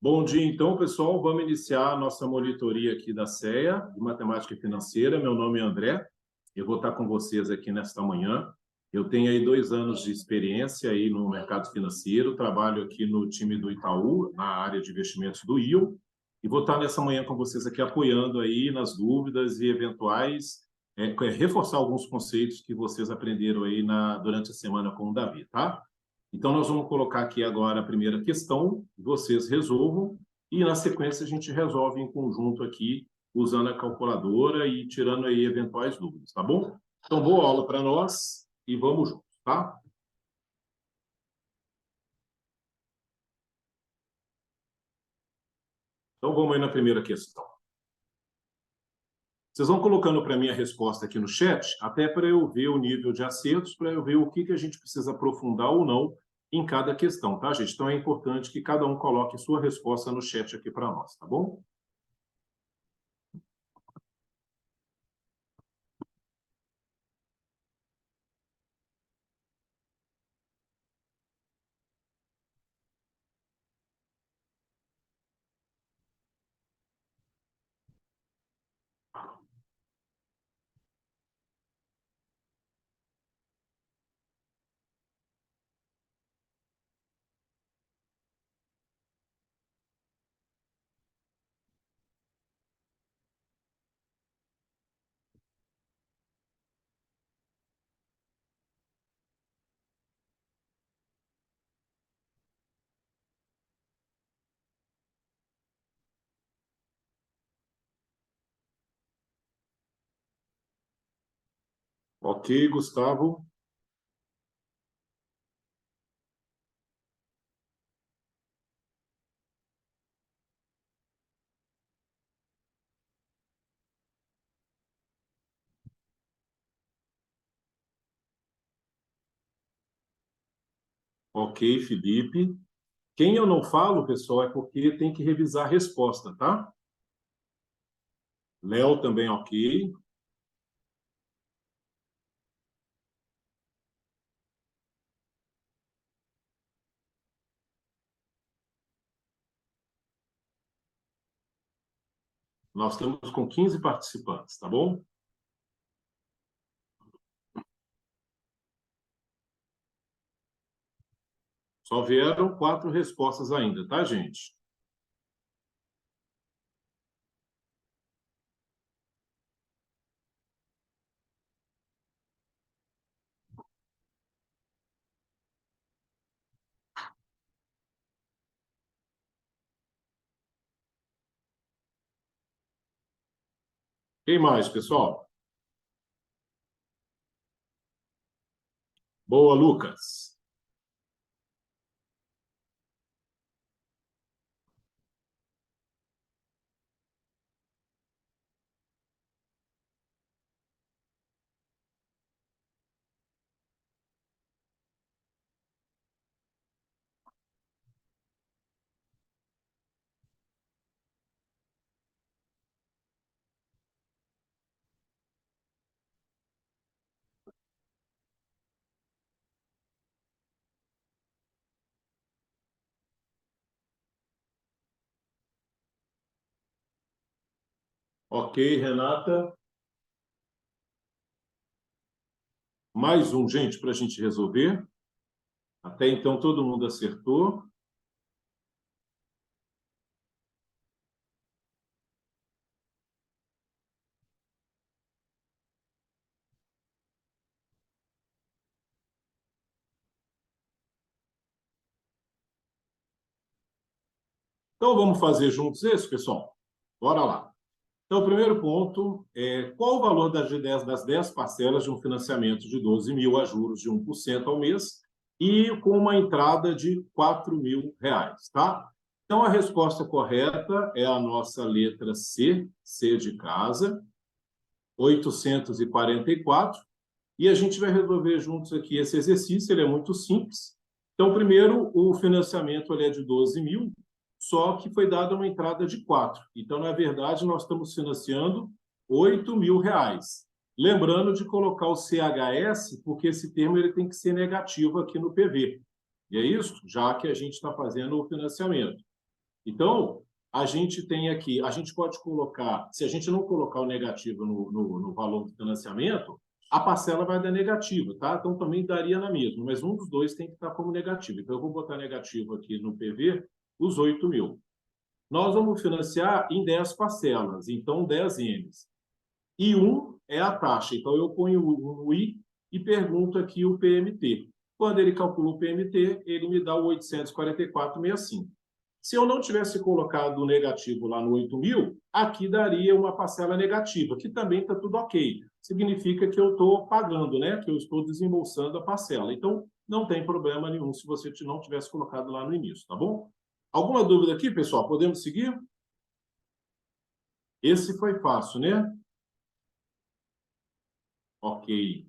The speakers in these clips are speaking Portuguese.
Bom dia, então, pessoal. Vamos iniciar a nossa monitoria aqui da CEA, de Matemática Financeira. Meu nome é André. Eu vou estar com vocês aqui nesta manhã. Eu tenho aí 2 anos de experiência aí no mercado financeiro. Trabalho aqui no time do Itaú, na área de investimentos do IO. E vou estar nessa manhã com vocês aqui apoiando aí nas dúvidas e eventuais, reforçar alguns conceitos que vocês aprenderam aí durante a semana com o Davi, tá? Então, nós vamos colocar aqui agora a primeira questão, vocês resolvam, e na sequência a gente resolve em conjunto aqui, usando a calculadora e tirando aí eventuais dúvidas, tá bom? Então, boa aula para nós e vamos juntos, tá? Então, vamos aí na primeira questão. Vocês vão colocando para mim a resposta aqui no chat, até para eu ver o nível de acertos, para eu ver o que a gente precisa aprofundar ou não em cada questão, tá, gente? Então, é importante que cada um coloque sua resposta no chat aqui para nós, tá bom? Ok, Gustavo. Ok, Felipe. Quem eu não falo, pessoal, é porque tem que revisar a resposta, tá? Léo também ok. Nós estamos com 15 participantes, tá bom? Só vieram 4 respostas ainda, tá, gente? Quem mais, pessoal? Boa, Lucas. Ok, Renata. Mais um, gente, para a gente resolver. Até então, todo mundo acertou. Então, vamos fazer juntos esse, pessoal? Bora lá. Então, o primeiro ponto é qual o valor das 10 parcelas de um financiamento de 12 mil a juros de 1% ao mês e com uma entrada de R$ 4.000, tá? Então, a resposta correta é a nossa letra C, C de casa, 844. E a gente vai resolver juntos aqui esse exercício, ele é muito simples. Então, primeiro, o financiamento ele é de 12 mil, só que foi dada uma entrada de 4. Então, na verdade, nós estamos financiando R$ 8.000. Lembrando de colocar o CHS, porque esse termo ele tem que ser negativo aqui no PV. E é isso, já que a gente está fazendo o financiamento. Então, a gente tem aqui, a gente pode colocar, se a gente não colocar o negativo no valor do financiamento, a parcela vai dar negativa, tá? Então, também daria na mesma, mas um dos dois tem que estar como negativo. Então, eu vou botar negativo aqui no PV, os 8 mil. Nós vamos financiar em 10 parcelas, então 10 N's. E 1 é a taxa. Então, eu ponho o I e pergunto aqui o PMT. Quando ele calcula o PMT, ele me dá o 844,65. Se eu não tivesse colocado o negativo lá no 8 mil, aqui daria uma parcela negativa, que também está tudo ok. Significa que eu estou pagando, né? Que eu estou desembolsando a parcela. Então, não tem problema nenhum se você não tivesse colocado lá no início, tá bom? Alguma dúvida aqui, pessoal? Podemos seguir? Esse foi fácil, né? Ok.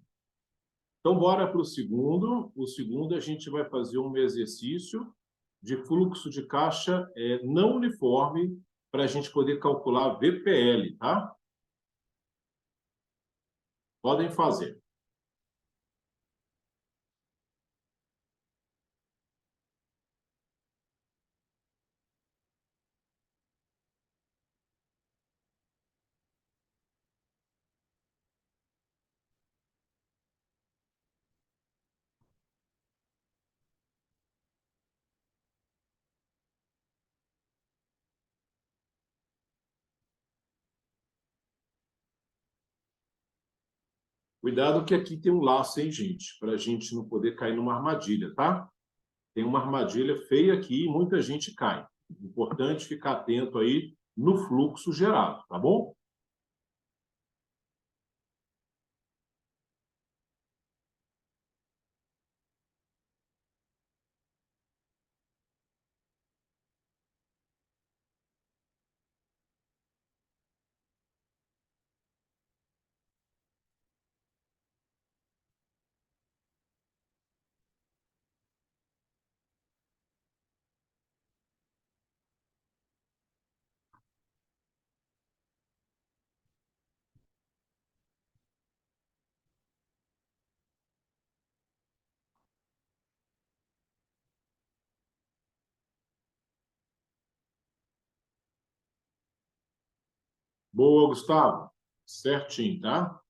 Então, bora para o segundo. O segundo, a gente vai fazer um exercício de fluxo de caixa não uniforme para a gente poder calcular VPL, tá? Podem fazer. Cuidado que aqui tem um laço, hein, gente? Para a gente não poder cair numa armadilha, tá? Tem uma armadilha feia aqui e muita gente cai. Importante ficar atento aí no fluxo gerado, tá bom? Boa, Gustavo. Certinho, tá?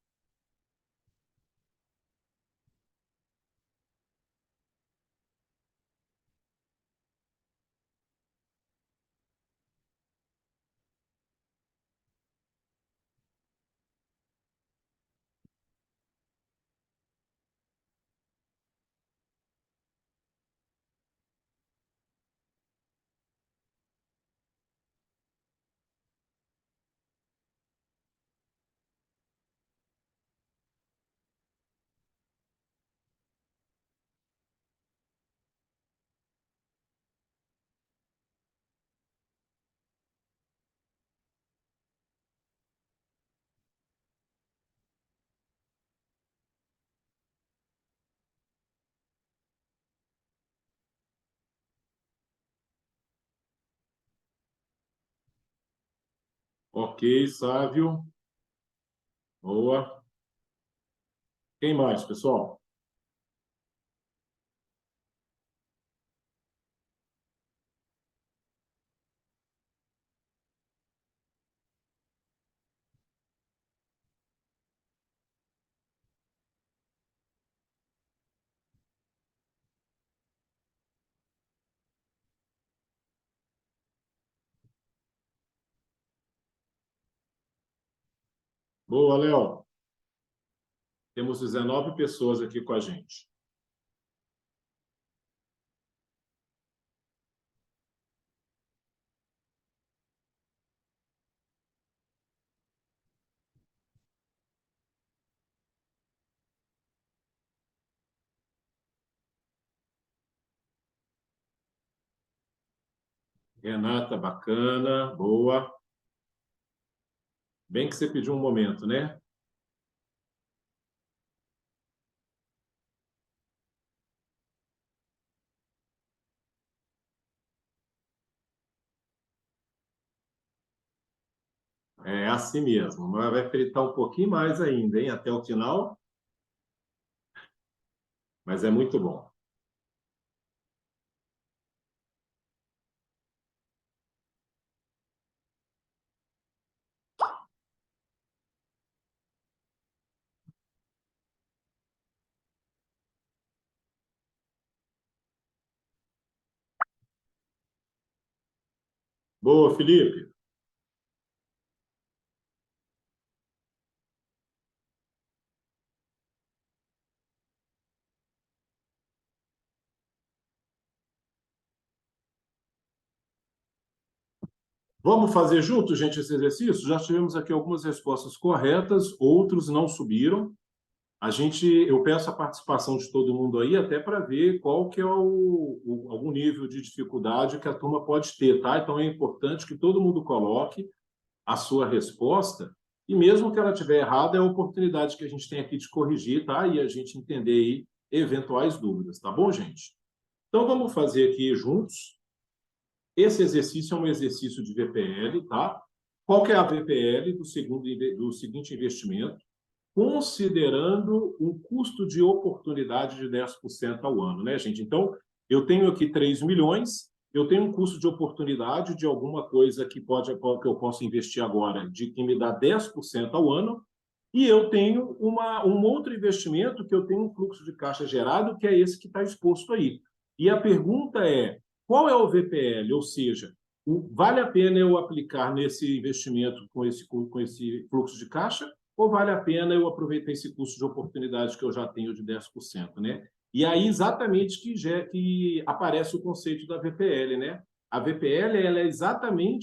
Ok, Sávio. Boa. Quem mais, pessoal? Boa, Léo. Temos 19 pessoas aqui com a gente. Renata, bacana. Boa. Bem que você pediu um momento, né? É assim mesmo. Mas vai fritar um pouquinho mais ainda, hein? Até o final. Mas é muito bom. Boa, Felipe. Vamos fazer juntos, gente, esse exercício? Já tivemos aqui algumas respostas corretas, outros não subiram. Eu peço a participação de todo mundo aí, até para ver qual que é algum nível de dificuldade que a turma pode ter, tá? Então é importante que todo mundo coloque a sua resposta, e mesmo que ela estiver errada, é a oportunidade que a gente tem aqui de corrigir, tá? E a gente entender aí eventuais dúvidas, tá bom, gente? Então vamos fazer aqui juntos. Esse exercício é um exercício de VPL, tá? Qual que é a VPL do seguinte investimento? Considerando um custo de oportunidade de 10% ao ano, né, gente? Então, eu tenho aqui 3 milhões, eu tenho um custo de oportunidade de alguma coisa que eu posso investir agora, de que me dá 10% ao ano, e eu tenho um outro investimento que eu tenho um fluxo de caixa gerado, que é esse que está exposto aí. E a pergunta é, qual é o VPL? Ou seja, vale a pena eu aplicar nesse investimento com esse fluxo de caixa? Ou vale a pena eu aproveitar esse custo de oportunidade que eu já tenho de 10%, né? E aí exatamente que aparece o conceito da VPL, né? A VPL,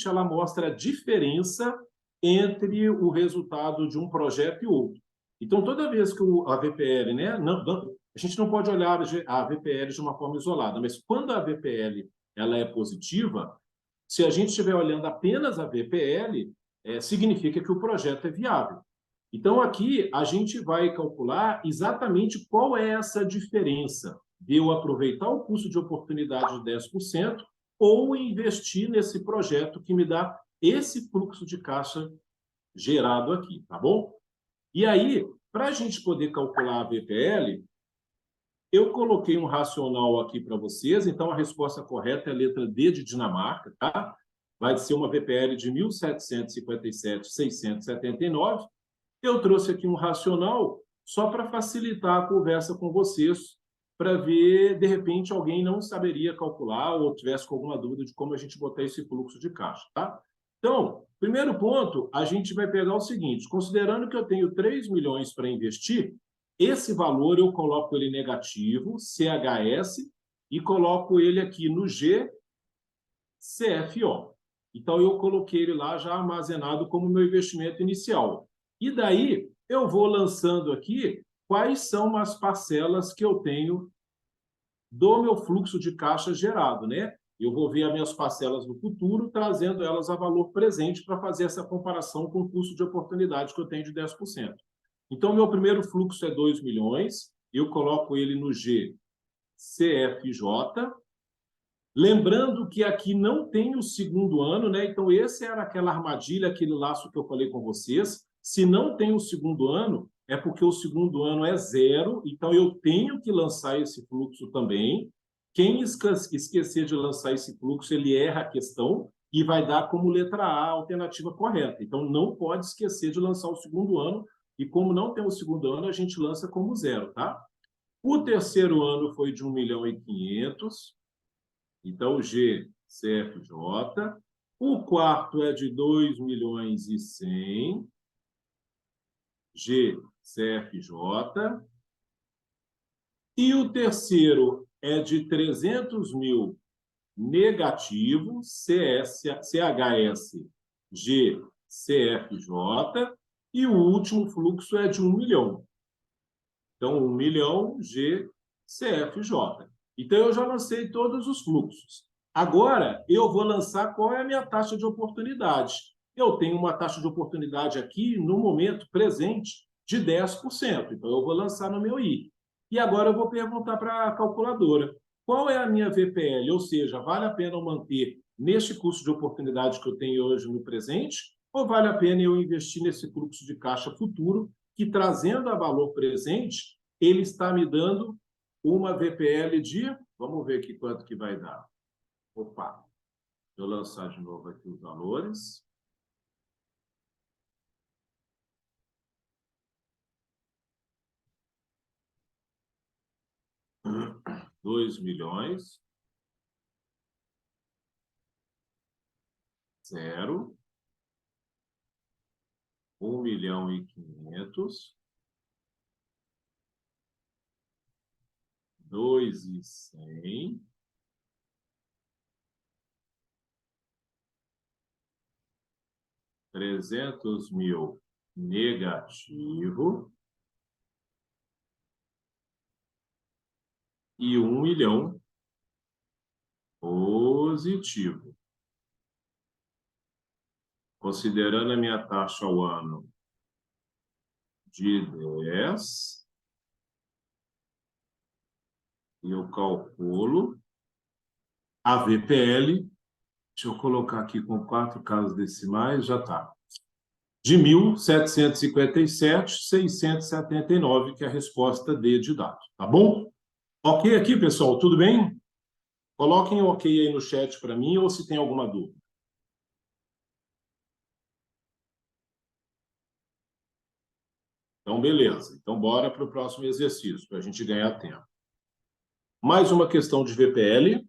ela mostra a diferença entre o resultado de um projeto e outro. Então, toda vez que a VPL, né, a gente não pode olhar a VPL de uma forma isolada, mas quando a VPL ela é positiva, se a gente estiver olhando apenas a VPL, significa que o projeto é viável. Então, aqui a gente vai calcular exatamente qual é essa diferença de eu aproveitar o custo de oportunidade de 10% ou investir nesse projeto que me dá esse fluxo de caixa gerado aqui, tá bom? E aí, para a gente poder calcular a VPL, eu coloquei um racional aqui para vocês, então a resposta correta é a letra D de Dinamarca, tá? Vai ser uma VPL de 1.757.679. Eu trouxe aqui um racional só para facilitar a conversa com vocês, para ver, de repente, alguém não saberia calcular ou tivesse com alguma dúvida de como a gente botar esse fluxo de caixa, tá? Então, primeiro ponto, a gente vai pegar o seguinte, considerando que eu tenho 3 milhões para investir, esse valor eu coloco ele negativo, CHS, e coloco ele aqui no G, CFO. Então, eu coloquei ele lá já armazenado como meu investimento inicial. E daí, eu vou lançando aqui quais são as parcelas que eu tenho do meu fluxo de caixa gerado, né? Eu vou ver as minhas parcelas no futuro, trazendo elas a valor presente para fazer essa comparação com o custo de oportunidade que eu tenho de 10%. Então, meu primeiro fluxo é 2 milhões, eu coloco ele no G CFJ, lembrando que aqui não tem o segundo ano, né? Então, esse era aquela armadilha, aquele laço que eu falei com vocês. Se não tem o segundo ano, é porque o segundo ano é zero, então eu tenho que lançar esse fluxo também. Quem esquecer de lançar esse fluxo, ele erra a questão e vai dar como letra A a alternativa correta. Então, não pode esquecer de lançar o segundo ano, e como não tem o segundo ano, a gente lança como zero, tá? O terceiro ano foi de 1.500.000. Então, G, CFJ. O quarto é de 2.100.000, G, CFJ. E o terceiro é de 300.000 negativo, CHS, G, CFJ. E o último fluxo é de 1 milhão. Então, 1 milhão GCFJ. Então, eu já lancei todos os fluxos. Agora, eu vou lançar qual é a minha taxa de oportunidade. Eu tenho uma taxa de oportunidade aqui, no momento presente, de 10%. Então, eu vou lançar no meu I. E agora eu vou perguntar para a calculadora, qual é a minha VPL? Ou seja, vale a pena eu manter neste custo de oportunidade que eu tenho hoje no presente? Ou vale a pena eu investir nesse fluxo de caixa futuro que, trazendo a valor presente, ele está me dando uma VPL de... Vamos ver aqui quanto que vai dar. Opa, eu lançar de novo aqui os valores. R$ 2 milhões. 0, 1.500.000, 2.100, 300.000 negativo e 1 milhão positivo. Considerando a minha taxa ao ano de 10, eu calculo a VPL, deixa eu colocar aqui com 4 casas decimais, já está, de 1.757.679, que é a resposta D de dado, tá bom? Ok aqui, pessoal, tudo bem? Coloquem o ok aí no chat para mim, ou se tem alguma dúvida. Então, beleza. Então, bora para o próximo exercício, para a gente ganhar tempo. Mais uma questão de VPL.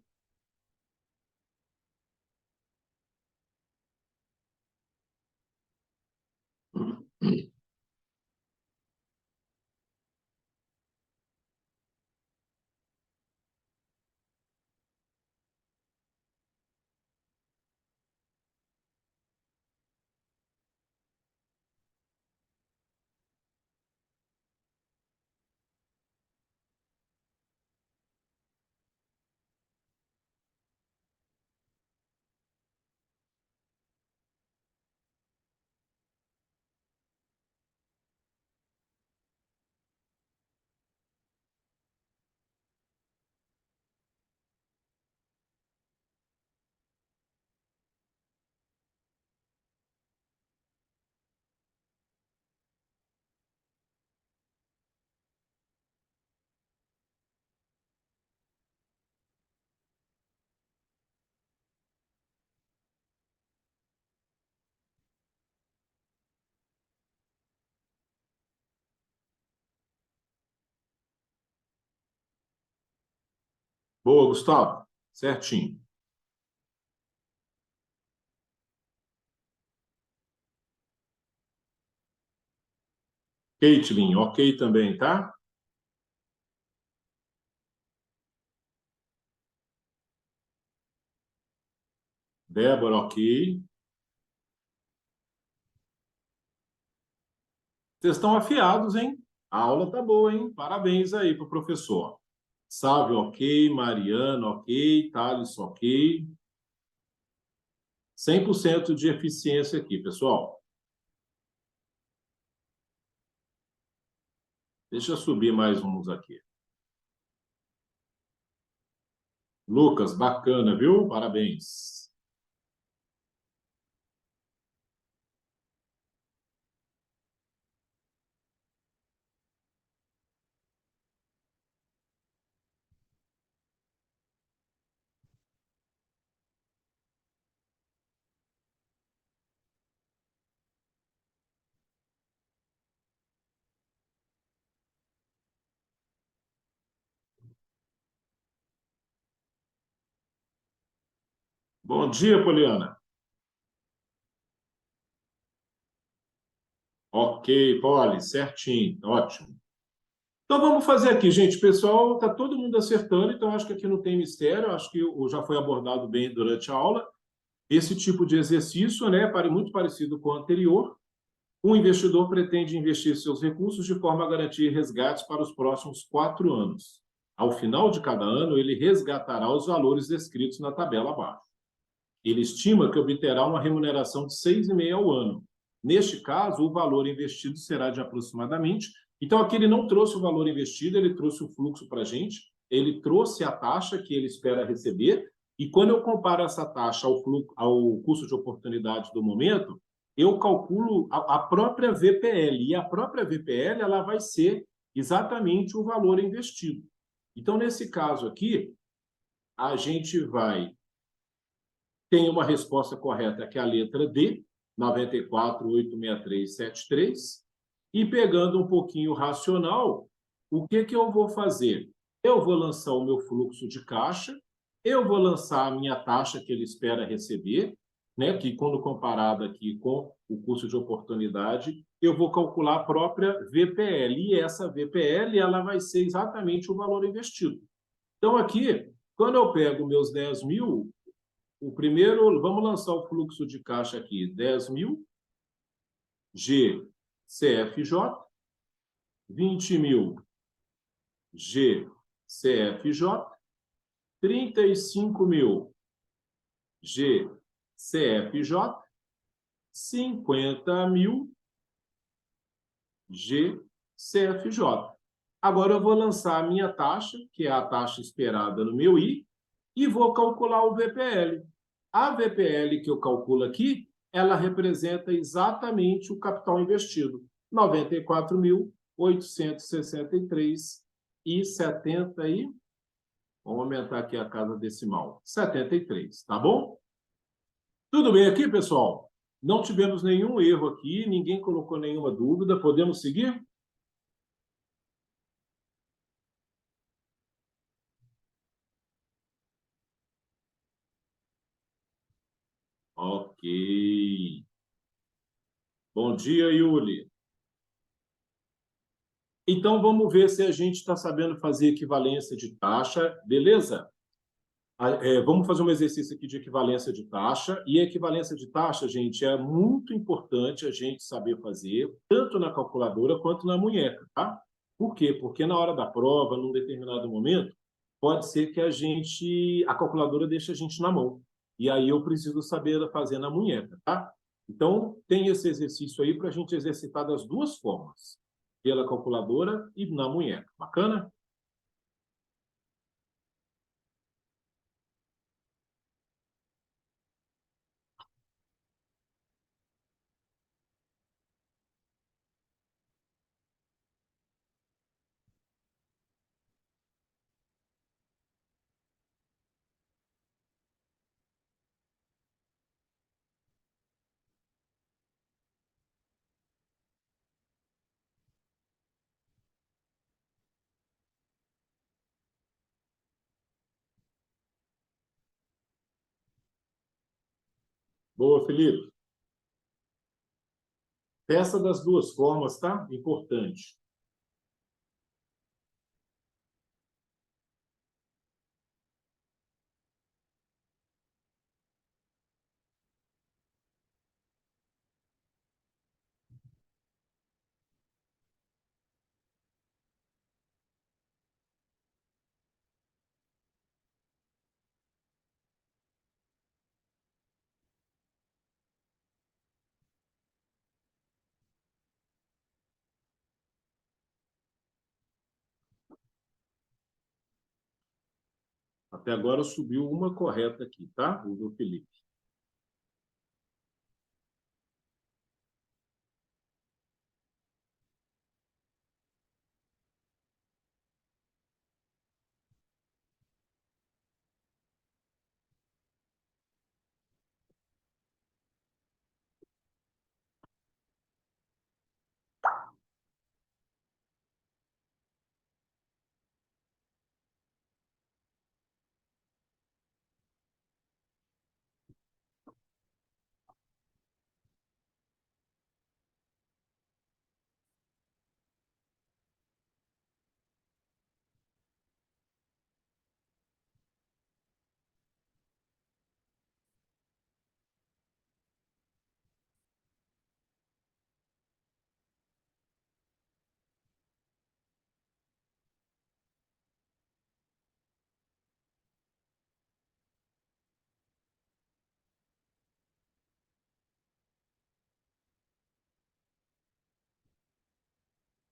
Boa, Gustavo. Certinho. Caitlin, ok também, tá? Débora, ok. Vocês estão afiados, hein? A aula tá boa, hein? Parabéns aí para o professor. Sávio, ok. Mariana, ok. Thales, ok. 100% de eficiência aqui, pessoal. Deixa eu subir mais uns aqui. Lucas, bacana, viu? Parabéns. Bom dia, Poliana. Ok, Poli, certinho, ótimo. Então vamos fazer aqui, gente. Pessoal, tá todo mundo acertando, então acho que aqui não tem mistério, acho que já foi abordado bem durante a aula. Esse tipo de exercício, né, muito parecido com o anterior. O investidor pretende investir seus recursos de forma a garantir resgates para os próximos 4 anos. Ao final de cada ano, ele resgatará os valores descritos na tabela abaixo. Ele estima que obterá uma remuneração de 6,5% ao ano. Neste caso, o valor investido será de aproximadamente... Então, aqui ele não trouxe o valor investido, ele trouxe o fluxo para a gente, ele trouxe a taxa que ele espera receber, e quando eu comparo essa taxa ao custo de oportunidade do momento, eu calculo a própria VPL, e a própria VPL ela vai ser exatamente o valor investido. Então, nesse caso aqui, a gente tem uma resposta correta, que é a letra D, 94.86373, e pegando um pouquinho racional, o que eu vou fazer? Eu vou lançar o meu fluxo de caixa, eu vou lançar a minha taxa que ele espera receber, né, que quando comparado aqui com o custo de oportunidade, eu vou calcular a própria VPL. E essa VPL ela vai ser exatamente o valor investido. Então, aqui, quando eu pego meus 10 mil, o primeiro, vamos lançar o fluxo de caixa aqui, 10 mil, GCFJ, 20 mil, GCFJ, 35 mil, GCFJ, 50 mil, GCFJ. Agora eu vou lançar a minha taxa, que é a taxa esperada no meu I, e vou calcular o VPL. A VPL que eu calculo aqui, ela representa exatamente o capital investido, 94.863,70 e vamos aumentar aqui a casa decimal, 73, tá bom? Tudo bem aqui, pessoal? Não tivemos nenhum erro aqui, ninguém colocou nenhuma dúvida, podemos seguir? Ok. Bom dia, Yuli. Então, vamos ver se a gente está sabendo fazer equivalência de taxa, beleza? Vamos fazer um exercício aqui de equivalência de taxa. E a equivalência de taxa, gente, é muito importante a gente saber fazer, tanto na calculadora quanto na munheca, tá? Por quê? Porque na hora da prova, num determinado momento, pode ser que a calculadora deixe a gente na mão. E aí eu preciso saber fazer na munheca, tá? Então, tem esse exercício aí para a gente exercitar das duas formas, pela calculadora e na munheca. Bacana? Boa, Felipe. Peça das duas formas, tá? Importante. Até agora subiu uma correta aqui, tá? O do Felipe.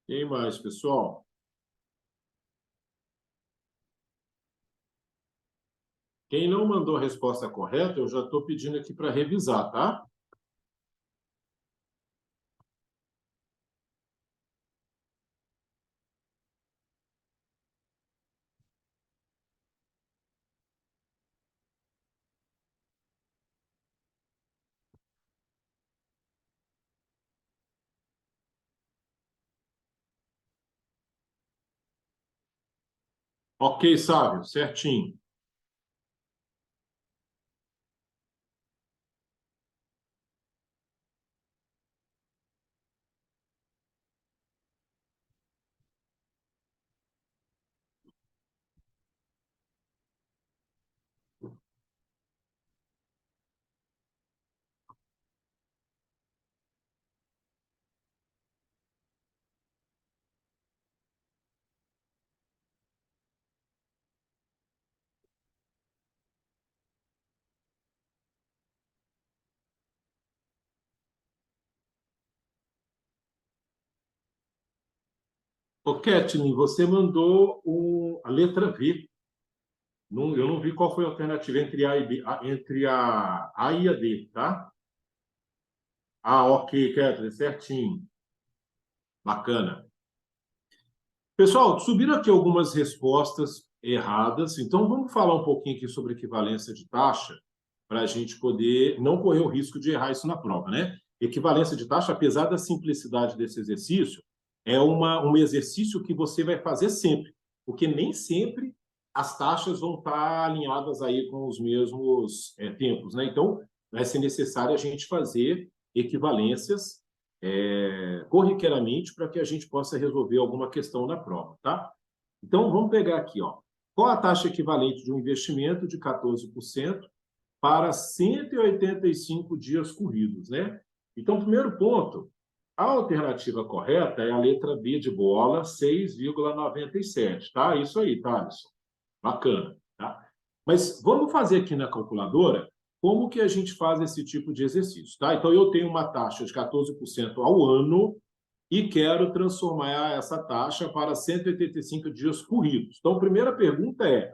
Quem mais, pessoal? Quem não mandou a resposta correta, eu já estou pedindo aqui para revisar, tá? Ok, Sávio, certinho. Ô, Kathleen, você mandou a letra V. Eu não vi qual foi a alternativa entre A e B, entre a e a D, tá? Ah, ok, Kathleen, certinho. Bacana. Pessoal, subiram aqui algumas respostas erradas, então vamos falar um pouquinho aqui sobre equivalência de taxa, para a gente poder não correr o risco de errar isso na prova, né? Equivalência de taxa, apesar da simplicidade desse exercício, é um exercício que você vai fazer sempre, porque nem sempre as taxas vão estar alinhadas aí com os mesmos tempos, né? Então, vai ser necessário a gente fazer equivalências corriqueiramente para que a gente possa resolver alguma questão na prova, tá? Então, vamos pegar aqui, ó. Qual a taxa equivalente de um investimento de 14% para 185 dias corridos, né? Então, primeiro ponto, a alternativa correta é a letra B de bola, 6,97, tá? Isso aí, tá, Alisson? Bacana, tá? Mas vamos fazer aqui na calculadora como que a gente faz esse tipo de exercício, tá? Então, eu tenho uma taxa de 14% ao ano e quero transformar essa taxa para 185 dias corridos. Então, a primeira pergunta é,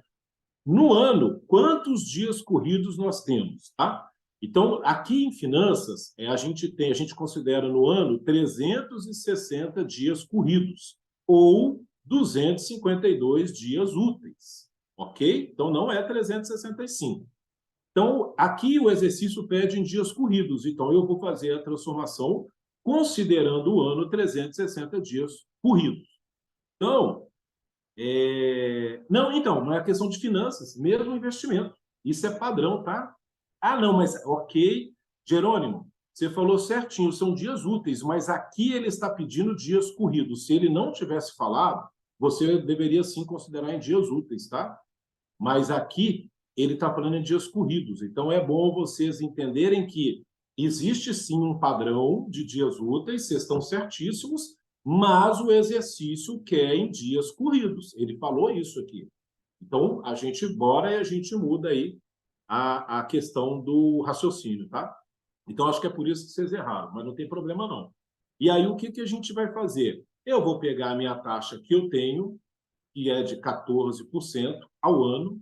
no ano, quantos dias corridos nós temos, tá? Então, aqui em finanças, a gente considera no ano 360 dias corridos ou 252 dias úteis, ok? Então, não é 365. Então, aqui o exercício pede em dias corridos, então eu vou fazer a transformação considerando o ano 360 dias corridos. Então, não é questão de finanças, mesmo investimento. Isso é padrão, tá? Ah, não, mas ok, Jerônimo, você falou certinho, são dias úteis, mas aqui ele está pedindo dias corridos. Se ele não tivesse falado, você deveria sim considerar em dias úteis, tá? Mas aqui ele está falando em dias corridos. Então é bom vocês entenderem que existe sim um padrão de dias úteis, vocês estão certíssimos, mas o exercício quer em dias corridos. Ele falou isso aqui. Então a gente bora e a gente muda aí a questão do raciocínio, tá? Então acho que é por isso que vocês erraram, mas não tem problema não. E aí o que, que a gente vai fazer? Eu vou pegar a minha taxa que eu tenho, que é de 14% ao ano,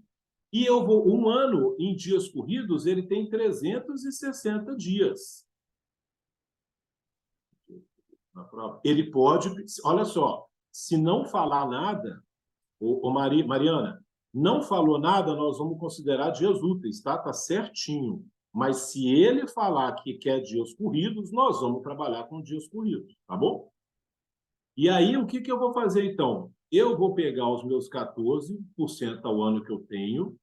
e eu vou, um ano em dias corridos, ele tem 360 dias. Ele pode, olha só, se não falar nada, Mariana, não falou nada, nós vamos considerar dias úteis, tá? Tá certinho. Mas se ele falar que quer dias corridos, nós vamos trabalhar com dias corridos, tá bom? E aí, o que, que eu vou fazer, então? Eu vou pegar os meus 14% ao ano que eu tenho,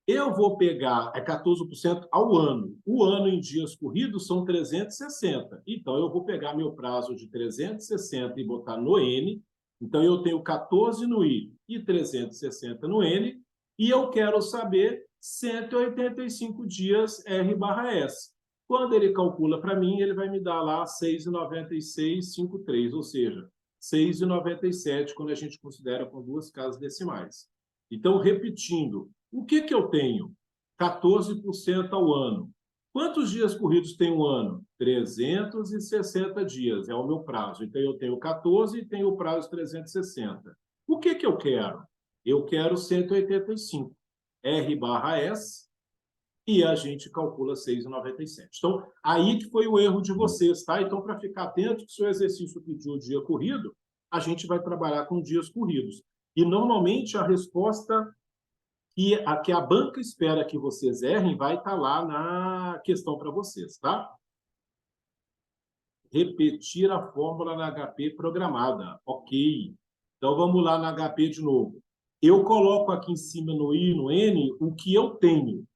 eu vou pegar 14% ao ano. O ano em dias corridos são 360. Então, eu vou pegar meu prazo de 360 e botar no N. Então, eu tenho 14 no I e 360 no N. E eu quero saber 185 dias R/S. Quando ele calcula para mim, ele vai me dar lá 6,9653, ou seja, 6,97 quando a gente considera com duas casas decimais. Então, repetindo, o que, que eu tenho? 14% ao ano. Quantos dias corridos tem um ano? 360 dias, é o meu prazo. Então, eu tenho 14 e tenho o prazo 360. O que, que eu quero? Eu quero 185. R/S, e a gente calcula 6,97. Então, aí que foi o erro de vocês, tá? Então, para ficar atento, que se o exercício pediu o dia corrido, a gente vai trabalhar com dias corridos. E, normalmente, a resposta que a banca espera que vocês errem vai estar lá na questão para vocês, tá? Repetir a fórmula na HP programada. Ok. Então, vamos lá na HP de novo. Eu coloco aqui em cima no I e no N o que eu tenho.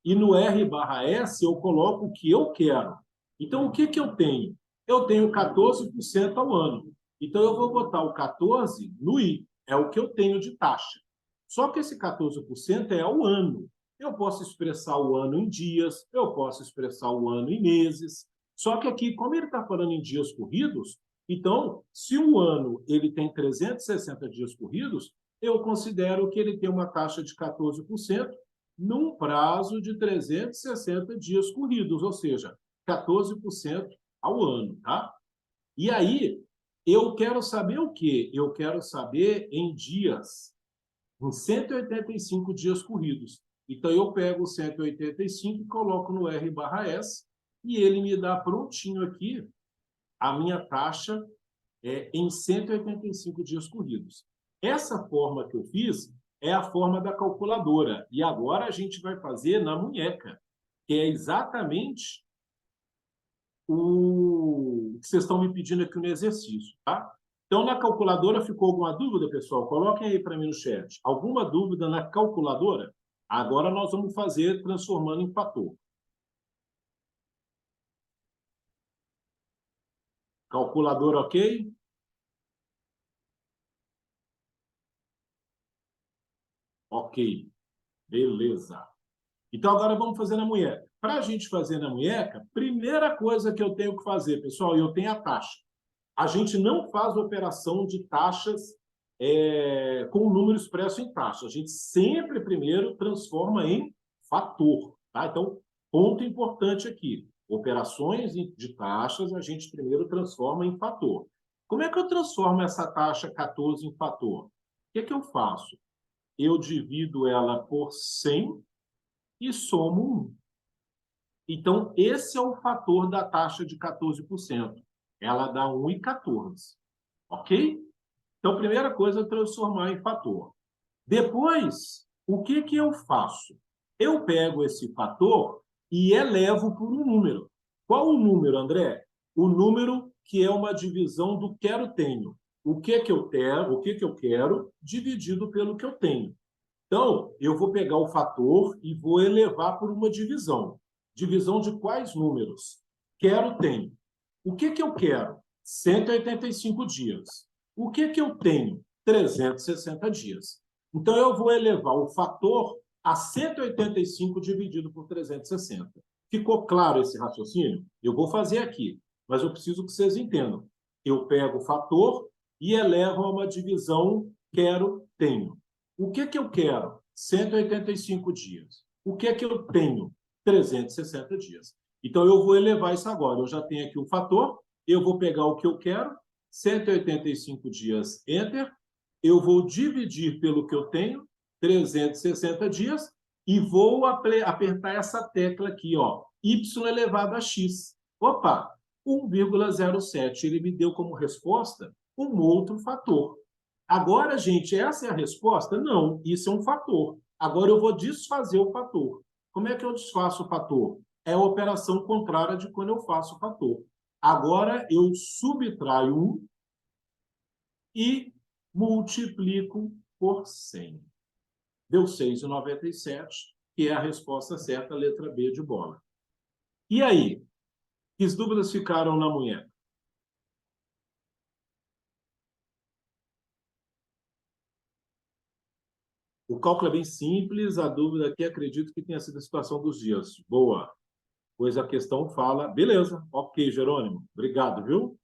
E no R/S eu coloco o que eu quero. Então, o que, que eu tenho? Eu tenho 14% ao ano. Então, eu vou botar o 14 no I. É o que eu tenho de taxa. Só que esse 14% é ao ano. Eu posso expressar o ano em dias, eu posso expressar o ano em meses. Só que aqui, como ele está falando em dias corridos, então, se o ano ele tem 360 dias corridos, eu considero que ele tem uma taxa de 14% num prazo de 360 dias corridos, ou seja, 14% ao ano, tá? E aí, Eu quero saber o quê? Eu quero saber em dias, em 185 dias corridos. Então, eu pego o 185 e coloco no R/S e ele me dá prontinho aqui a minha taxa em 185 dias corridos. Essa forma que eu fiz é a forma da calculadora. E agora a gente vai fazer na munheca, que é exatamente o que vocês estão me pedindo aqui no exercício, tá? Então, na calculadora, ficou alguma dúvida, pessoal? Coloquem aí para mim no chat. Alguma dúvida na calculadora? Agora nós vamos fazer transformando em fator. Calculadora, ok? Ok. Beleza. Então, agora vamos fazer na munheca. Para a gente fazer na munheca, primeira coisa que eu tenho que fazer, pessoal, eu tenho a taxa. A gente não faz operação de taxas com o número expresso em taxa. A gente sempre primeiro transforma em fator. Tá? Então, ponto importante aqui. Operações de taxas, a gente primeiro transforma em fator. Como é que eu transformo essa taxa 14 em fator? O que é que eu faço? Eu divido ela por 100 e somo 1. Então, esse é o fator da taxa de 14%. Ela dá 1,14. Ok? Então, primeira coisa é transformar em fator. Depois, o que que eu faço? Eu pego esse fator e elevo por um número. Qual o número, André? O número que é uma divisão do quero-tenho. O que que eu quero, o que que eu quero dividido pelo que eu tenho. Então, eu vou pegar o fator e vou elevar por uma divisão. Divisão de quais números? Quero, tenho. O que que eu quero? 185 dias. O que que eu tenho? 360 dias. Então, eu vou elevar o fator a 185 dividido por 360. Ficou claro esse raciocínio? Eu vou fazer aqui, mas eu preciso que vocês entendam. Eu pego o fator e elevo a uma divisão quero, tenho. O que que eu quero? 185 dias. O que é que eu tenho? 360 dias. Então, eu vou elevar isso agora. Eu já tenho aqui um fator, eu vou pegar o que eu quero, 185 dias, enter. Eu vou dividir pelo que eu tenho, 360 dias, e vou apertar essa tecla aqui, ó, y elevado a x. Opa, 1,07. Ele me deu como resposta um outro fator. Agora, gente, essa é a resposta? Não, isso é um fator. Agora eu vou desfazer o fator. Como é que eu desfaço o fator? É a operação contrária de quando eu faço o fator. Agora eu subtraio 1 e multiplico por 100. Deu 6,97, que é a resposta certa, a letra B de bola. E aí? Que dúvidas ficaram na munheca? O cálculo é bem simples, a dúvida aqui acredito que tenha sido a situação dos dias. Boa. Pois a questão fala, beleza, ok, Jerônimo, obrigado, viu?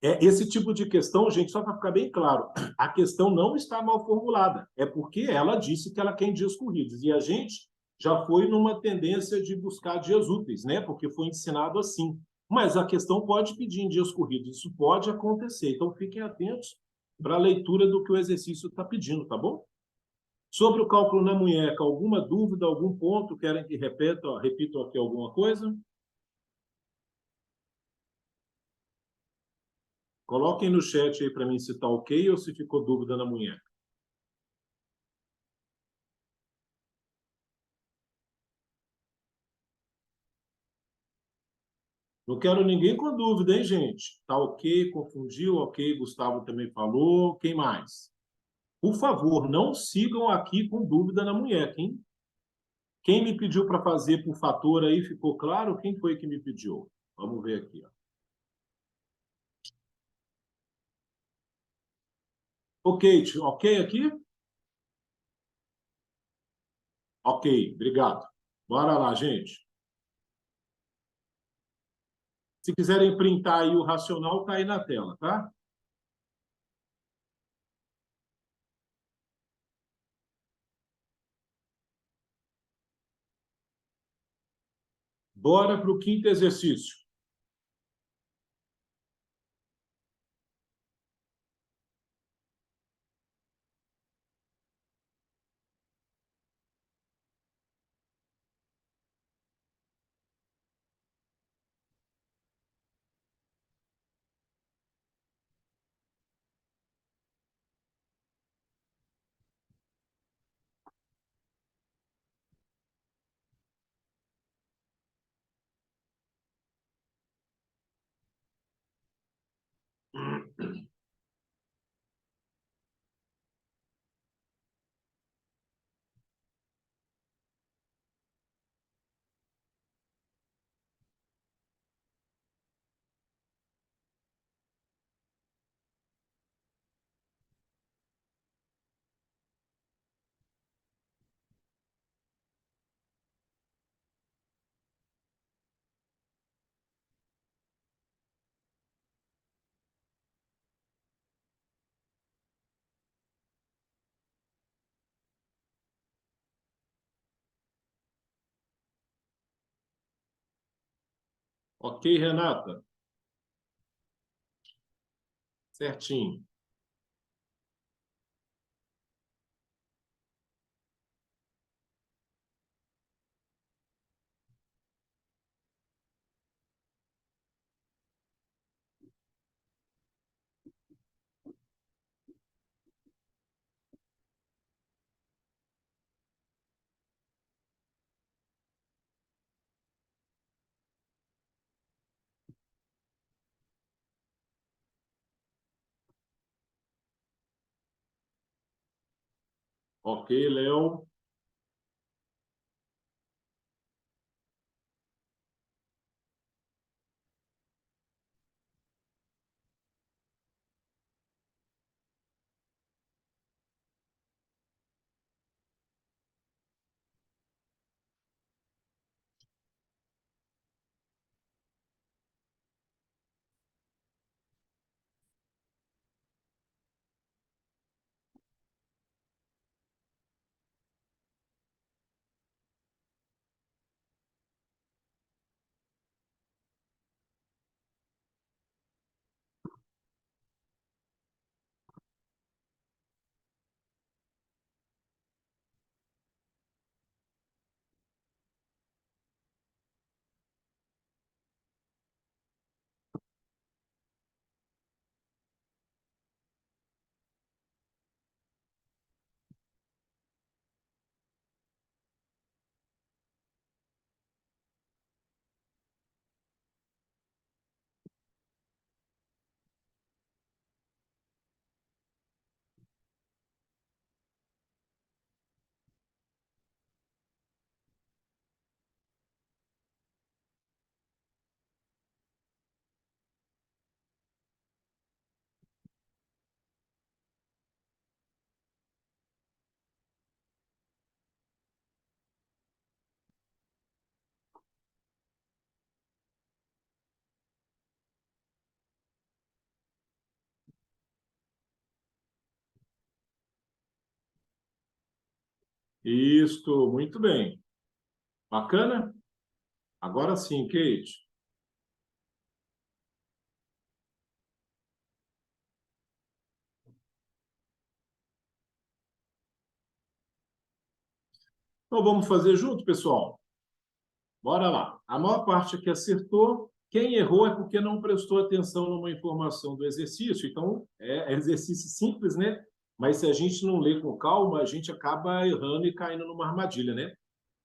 Esse tipo de questão, gente, só para ficar bem claro, a questão não está mal formulada, é porque ela disse que ela quer em dias corridos, e a gente já foi numa tendência de buscar dias úteis, né? Porque foi ensinado assim. Mas a questão pode pedir em dias corridos, isso pode acontecer, então fiquem atentos para a leitura do que o exercício está pedindo, tá bom? Sobre o cálculo na munheca, alguma dúvida, algum ponto? Querem que repita aqui alguma coisa? Coloquem no chat aí para mim se está ok ou se ficou dúvida na munheca. Não quero ninguém com dúvida, hein, gente? Tá ok, confundiu, ok, Gustavo também falou. Quem mais? Por favor, não sigam aqui com dúvida na munheca, hein? Quem me pediu para fazer por fator aí, ficou claro? Quem foi que me pediu? Vamos ver aqui. Ó. Ok, ok aqui? Ok, obrigado. Bora lá, gente. Se quiserem printar aí o racional, tá aí na tela, tá? Bora para o quinto exercício. Ok, Renata? Certinho. Ok, Léo. Isto, muito bem. Bacana? Agora sim, Kate. Então vamos fazer junto, pessoal? Bora lá. A maior parte aqui acertou. Quem errou é porque não prestou atenção numa informação do exercício. Então, é exercício simples, né? Mas se a gente não lê com calma, a gente acaba errando e caindo numa armadilha, né?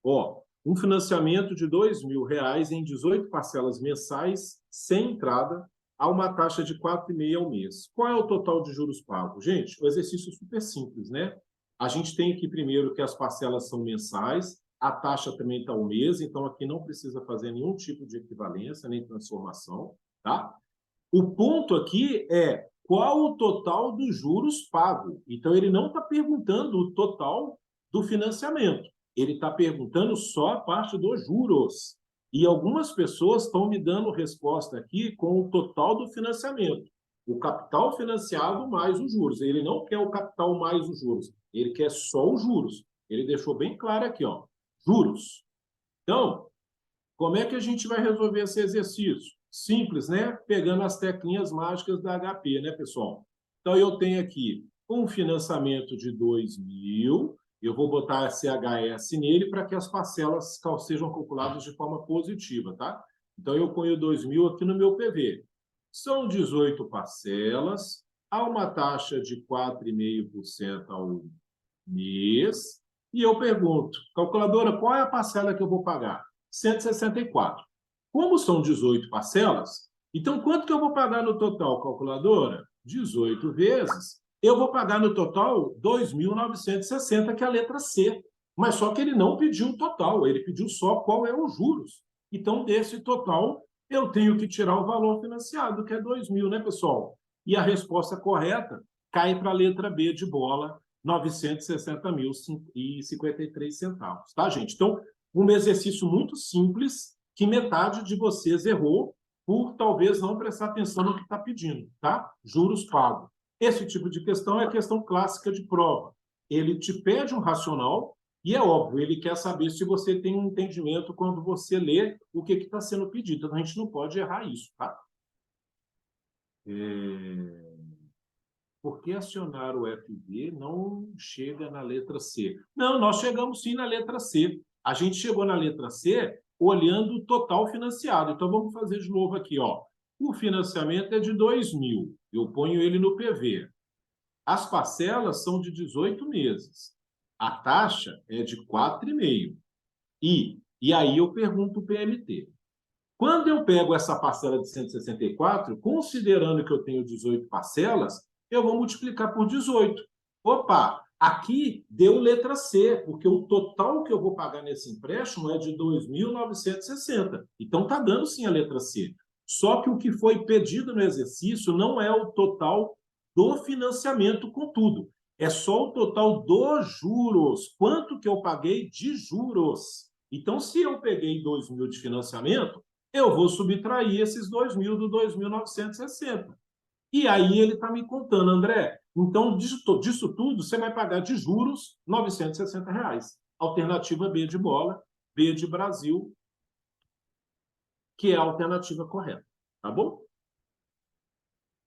Ó, um financiamento de R$ 2.000 em 18 parcelas mensais, sem entrada, a uma taxa de 4,5 ao mês. Qual é o total de juros pagos? Gente, o exercício é super simples, né? A gente tem aqui primeiro que as parcelas são mensais, a taxa também está ao mês, então aqui não precisa fazer nenhum tipo de equivalência nem transformação, tá? O ponto aqui é qual o total dos juros pago. Então, ele não está perguntando o total do financiamento. Ele está perguntando só a parte dos juros. E algumas pessoas estão me dando resposta aqui com o total do financiamento. O capital financiado mais os juros. Ele não quer o capital mais os juros. Ele quer só os juros. Ele deixou bem claro aqui, ó, juros. Então, como é que a gente vai resolver esse exercício? Simples, né? Pegando as teclinhas mágicas da HP, né, pessoal? Então, eu tenho aqui um financiamento de 2.000, eu vou botar CHS nele para que as parcelas sejam calculadas de forma positiva, tá? Então, eu ponho 2.000 aqui no meu PV. São 18 parcelas, há uma taxa de 4,5% ao mês, e eu pergunto, calculadora, qual é a parcela que eu vou pagar? 164. Como são 18 parcelas, então quanto que eu vou pagar no total, calculadora? 18 vezes. Eu vou pagar no total 2.960, que é a letra C. Mas só que ele não pediu o total, ele pediu só qual é os juros. Então, desse total, eu tenho que tirar o valor financiado, que é 2.000, né, pessoal? E a resposta correta cai para a letra B de bola, 960.053 centavos, tá, gente? Então, um exercício muito simples que metade de vocês errou por talvez não prestar atenção no que está pedindo, tá? Juros pagos. Esse tipo de questão é questão clássica de prova. Ele te pede um racional E é óbvio, ele quer saber se você tem um entendimento quando você lê o que está sendo pedido. Então, a gente não pode errar isso, tá? Por que acionar o FV não chega na letra C? Não, nós chegamos sim na letra C. A gente chegou na letra C olhando o total financiado. Então, vamos fazer de novo aqui, ó. O financiamento é de 2.000. Eu ponho ele no PV. As parcelas são de 18 meses. A taxa é de 4,5. E aí eu pergunto o PMT. Quando eu pego essa parcela de 164, considerando que eu tenho 18 parcelas, eu vou multiplicar por 18. Opa, aqui deu letra C, porque o total que eu vou pagar nesse empréstimo é de 2.960. Então, está dando sim a letra C. Só que o que foi pedido no exercício não é o total do financiamento com tudo. É só o total dos juros. Quanto que eu paguei de juros? Então, se eu peguei 2.000 de financiamento, eu vou subtrair esses 2.000 do 2.960. E aí ele está me contando, André, então disso tudo você vai pagar de juros R$ 960. Alternativa B de bola, B de Brasil, que é a alternativa correta. Tá bom?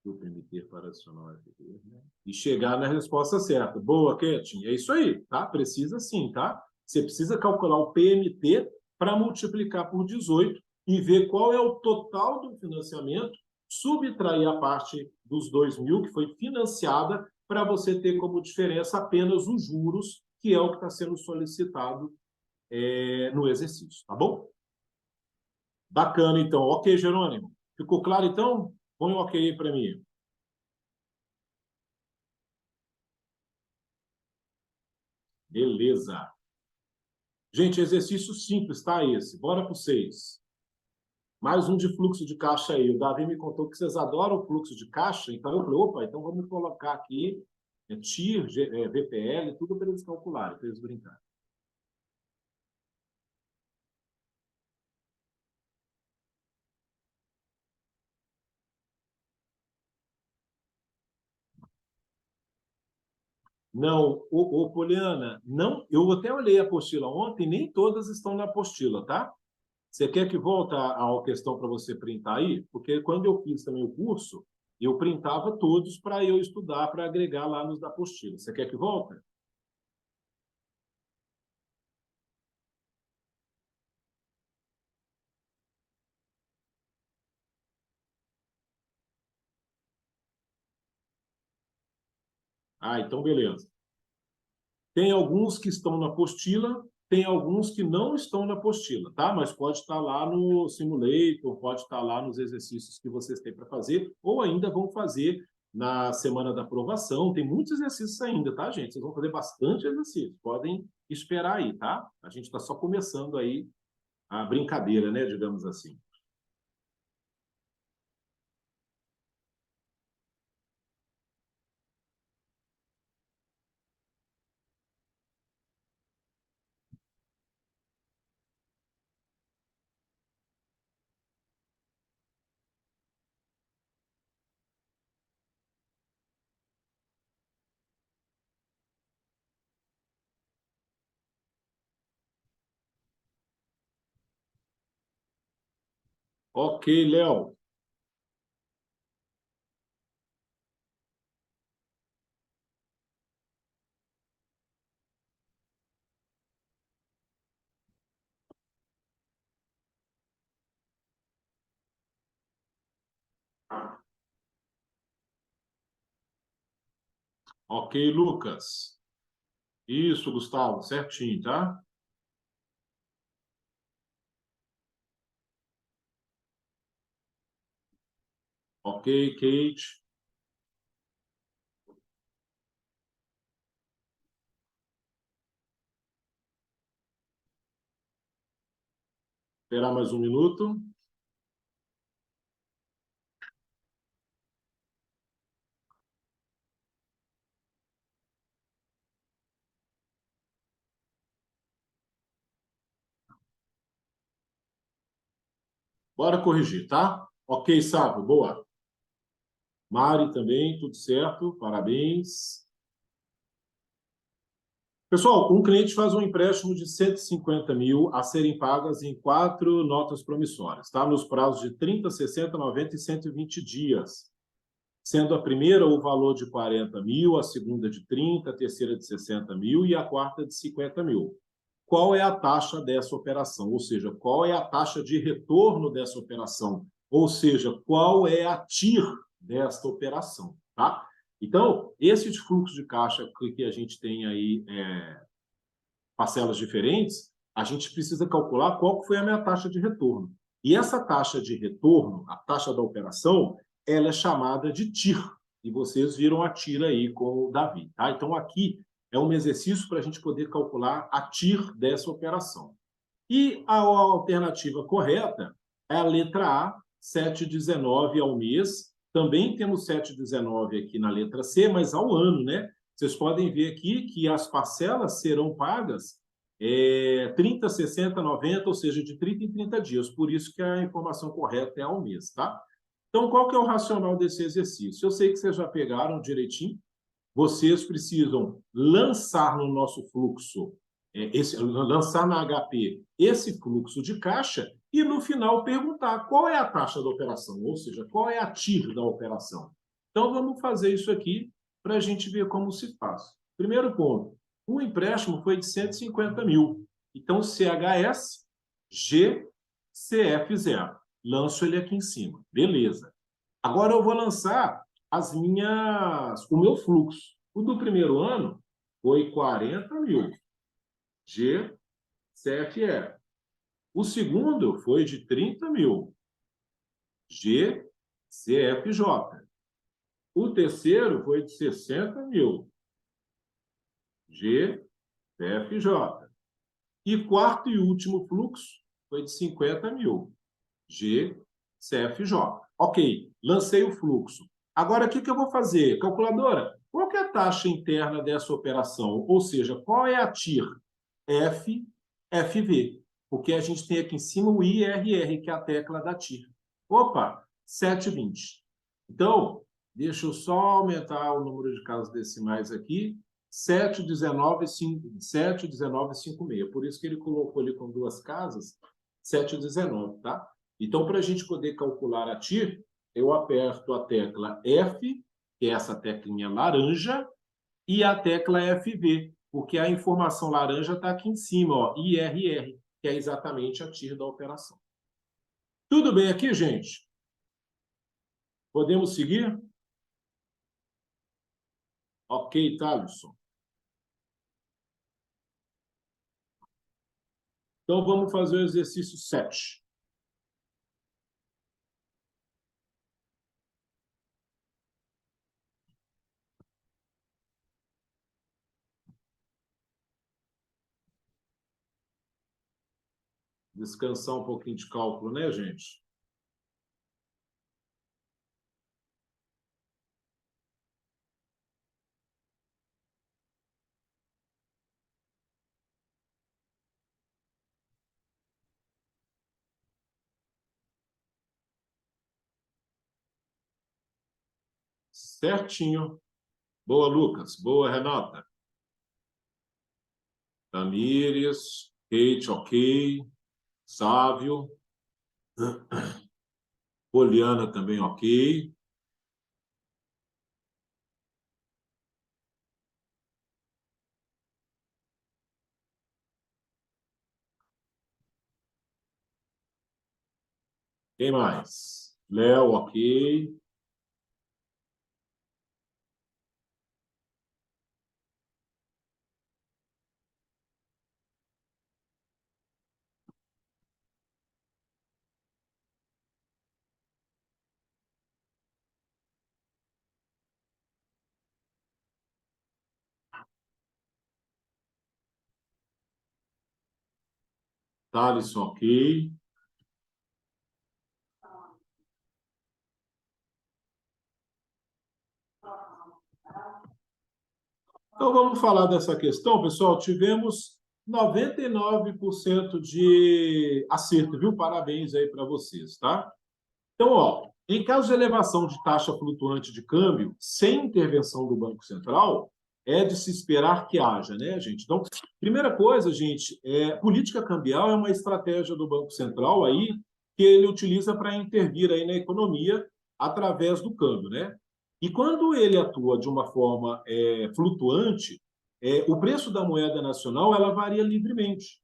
O PMT para acionar o FV, né? E chegar na resposta certa. Boa, Ketin. É isso aí, tá? Precisa sim, tá? Você precisa calcular o PMT para multiplicar por 18 e ver qual é o total do financiamento, subtrair a parte dos 2.000 que foi financiada para você ter como diferença apenas os juros, que é o que está sendo solicitado no exercício, tá bom? Bacana, então. Ok, Jerônimo. Ficou claro, então? Põe um ok aí para mim. Beleza. Gente, exercício simples, tá? Esse. Bora para o 6. Mais um de fluxo de caixa aí. O Davi me contou que vocês adoram o fluxo de caixa, então eu falei, opa, então vamos colocar aqui TIR, VPL, tudo para eles calcularem, para eles brincarem. Não, Poliana, não, eu até olhei a apostila ontem, nem todas estão na apostila, tá? Você quer que volte a questão para você printar aí? Porque quando eu fiz também o curso, eu printava todos para eu estudar, para agregar lá nos da apostila. Você quer que volte? Ah, então beleza. Tem alguns que estão na apostila, tem alguns que não estão na apostila, tá? Mas pode estar lá no simulator, pode estar lá nos exercícios que vocês têm para fazer, ou ainda vão fazer na semana da aprovação. Tem muitos exercícios ainda, tá, gente? Vocês vão fazer bastante exercício. Podem esperar aí, tá? A gente está só começando aí a brincadeira, né? Digamos assim. Ok, Léo. Ok, Lucas. Isso, Gustavo, certinho, tá? Ok, Kate. Esperar mais um minuto. Bora corrigir, tá? Ok, Sábio, boa. Mari também, tudo certo, parabéns. Pessoal, um cliente faz um empréstimo de 150 mil a serem pagas em 4 notas promissórias, tá? Nos prazos de 30, 60, 90 e 120 dias. Sendo a primeira o valor de 40 mil, a segunda de 30, a terceira de 60 mil e a quarta de 50 mil. Qual é a taxa dessa operação? Ou seja, qual é a taxa de retorno dessa operação? Ou seja, qual é a TIR desta operação, tá? Então, esse fluxo de caixa que a gente tem aí, parcelas diferentes, a gente precisa calcular qual foi a minha taxa de retorno. E essa taxa de retorno, a taxa da operação, ela é chamada de TIR. E vocês viram a TIR aí com o Davi, tá? Então, aqui é um exercício para a gente poder calcular a TIR dessa operação. E a alternativa correta é a letra A, 7,19 ao mês. Também temos 7,19 aqui na letra C, mas ao ano, né? Vocês podem ver aqui que as parcelas serão pagas 30, 60, 90, ou seja, de 30 em 30 dias. Por isso que a informação correta é ao mês, tá? Então, qual que é o racional desse exercício? Eu sei que vocês já pegaram direitinho. Vocês precisam lançar no nosso fluxo, lançar na HP esse fluxo de caixa e, no final, perguntar qual é a taxa da operação, ou seja, qual é a TIR da operação. Então, vamos fazer isso aqui para a gente ver como se faz. Primeiro ponto, o empréstimo foi de 150 mil. Então, CHS, GCF0. Lanço ele aqui em cima. Beleza. Agora eu vou lançar o meu fluxo. O do primeiro ano foi 40 mil. GCFE. O segundo foi de 30 mil. GCFJ. O terceiro foi de 60 mil. GCFJ. E quarto e último fluxo foi de 50 mil. GCFJ. Ok, lancei o fluxo. Agora, o que eu vou fazer? Calculadora, qual que é a taxa interna dessa operação? Ou seja, qual é a TIR? FV. Porque a gente tem aqui em cima o IRR, que é a tecla da TIR. Opa, 7,20. Então, deixa eu só aumentar o número de casas decimais aqui. 7,1956. Por isso que ele colocou ali com duas casas, 7,19, tá? Então, para a gente poder calcular a TIR, eu aperto a tecla F, que é essa teclinha laranja, e a tecla FV, porque a informação laranja está aqui em cima, ó, IRR, que é exatamente a TIR da operação. Tudo bem aqui, gente? Podemos seguir? Ok, Thaleson. Então, vamos fazer o exercício 7. Descansar um pouquinho de cálculo, né, gente? Certinho. Boa, Lucas. Boa, Renata. Tamires, Kate, ok. Sávio. Poliana também, ok. Quem mais? Léo, ok. Thaleson, ok. Então, vamos falar dessa questão, pessoal. Tivemos 99% de acerto, viu? Parabéns aí para vocês, tá? Então, ó, em caso de elevação de taxa flutuante de câmbio, sem intervenção do Banco Central, é de se esperar que haja, né, gente? Então, primeira coisa, gente, política cambial é uma estratégia do Banco Central aí que ele utiliza para intervir aí na economia através do câmbio, né? E quando ele atua de uma forma flutuante, o preço da moeda nacional ela varia livremente.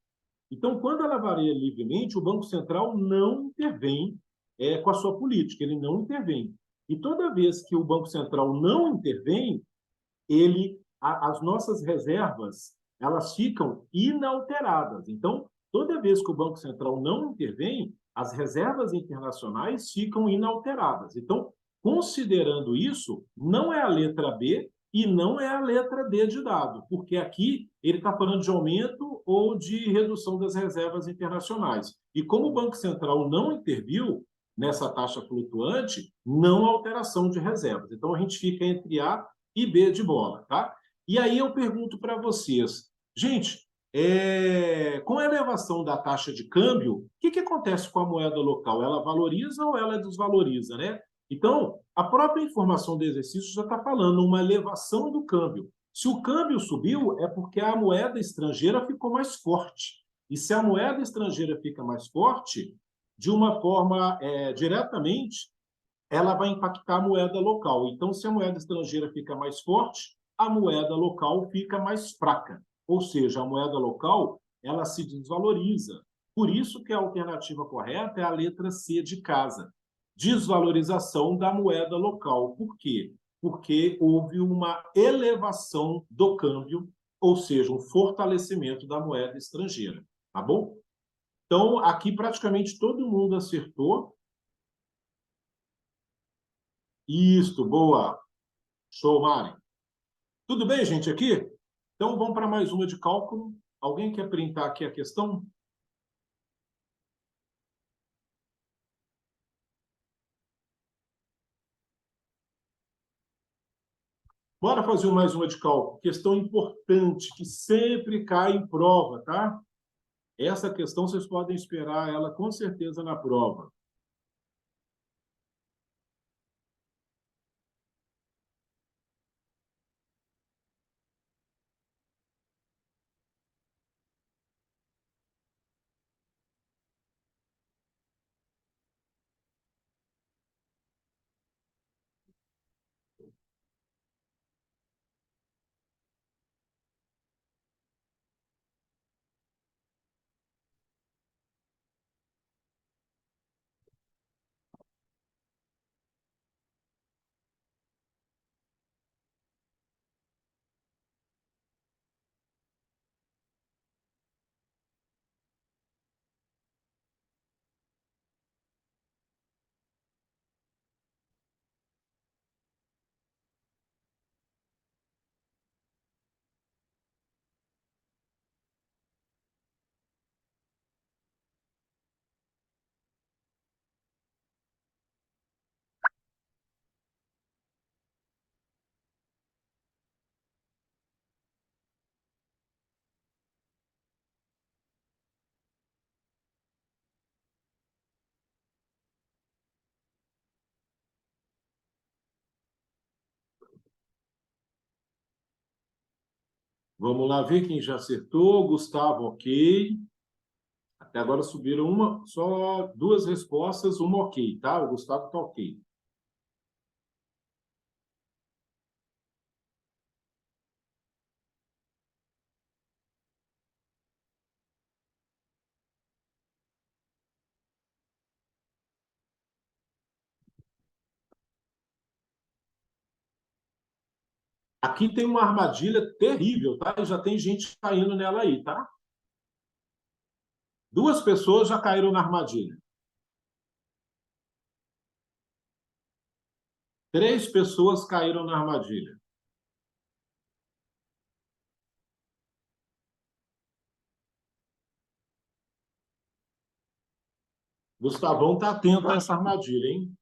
Então, quando ela varia livremente, o Banco Central não intervém com a sua política, ele não intervém. E toda vez que o Banco Central não intervém, as nossas reservas elas ficam inalteradas. Então, toda vez que o Banco Central não intervém, as reservas internacionais ficam inalteradas. Então, considerando isso, não é a letra B e não é a letra D de dado, porque aqui ele está falando de aumento ou de redução das reservas internacionais. E como o Banco Central não interviu nessa taxa flutuante, não há alteração de reservas. Então, a gente fica entre A e B de bola, tá? E aí eu pergunto para vocês, gente, com a elevação da taxa de câmbio, o que acontece com a moeda local? Ela valoriza ou ela desvaloriza, né? Então, a própria informação do exercício já está falando uma elevação do câmbio. Se o câmbio subiu, é porque a moeda estrangeira ficou mais forte. E se a moeda estrangeira fica mais forte, de uma forma diretamente, ela vai impactar a moeda local. Então, se a moeda estrangeira fica mais forte, a moeda local fica mais fraca. Ou seja, a moeda local ela se desvaloriza. Por isso que a alternativa correta é a letra C de casa. Desvalorização da moeda local. Por quê? Porque houve uma elevação do câmbio, ou seja, um fortalecimento da moeda estrangeira. Tá bom? Então, aqui praticamente todo mundo acertou. Isto, boa. Show, Mari. Tudo bem, gente, aqui? Então, vamos para mais uma de cálculo. Alguém quer printar aqui a questão? Bora fazer mais uma de cálculo. Questão importante, que sempre cai em prova, tá? Essa questão vocês podem esperar ela com certeza na prova. Vamos lá ver quem já acertou. Gustavo, ok. Até agora subiram só duas respostas, uma ok, tá? O Gustavo tá ok. Aqui tem uma armadilha terrível, tá? E já tem gente caindo nela aí, tá? Duas pessoas já caíram na armadilha. Três pessoas caíram na armadilha. Gustavão tá atento a essa armadilha, hein?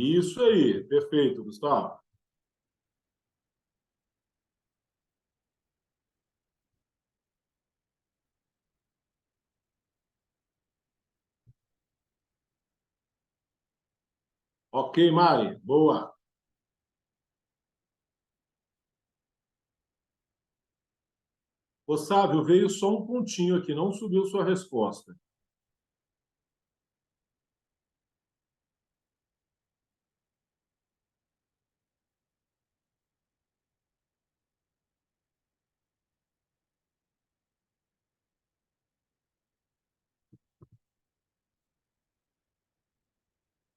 Isso aí, perfeito, Gustavo. Ok, Mari, boa. Ô, Sávio, veio só um pontinho aqui, não subiu sua resposta.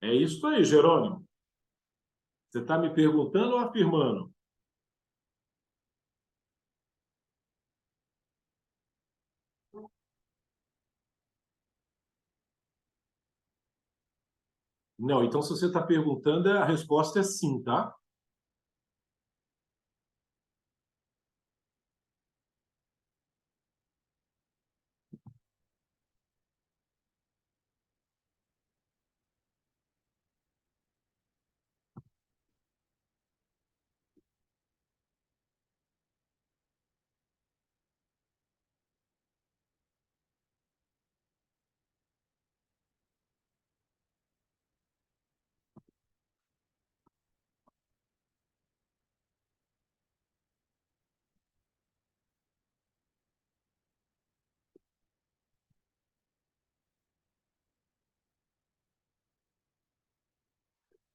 É isso aí, Jerônimo. Você está me perguntando ou afirmando? Não, então se você está perguntando, a resposta é sim, tá?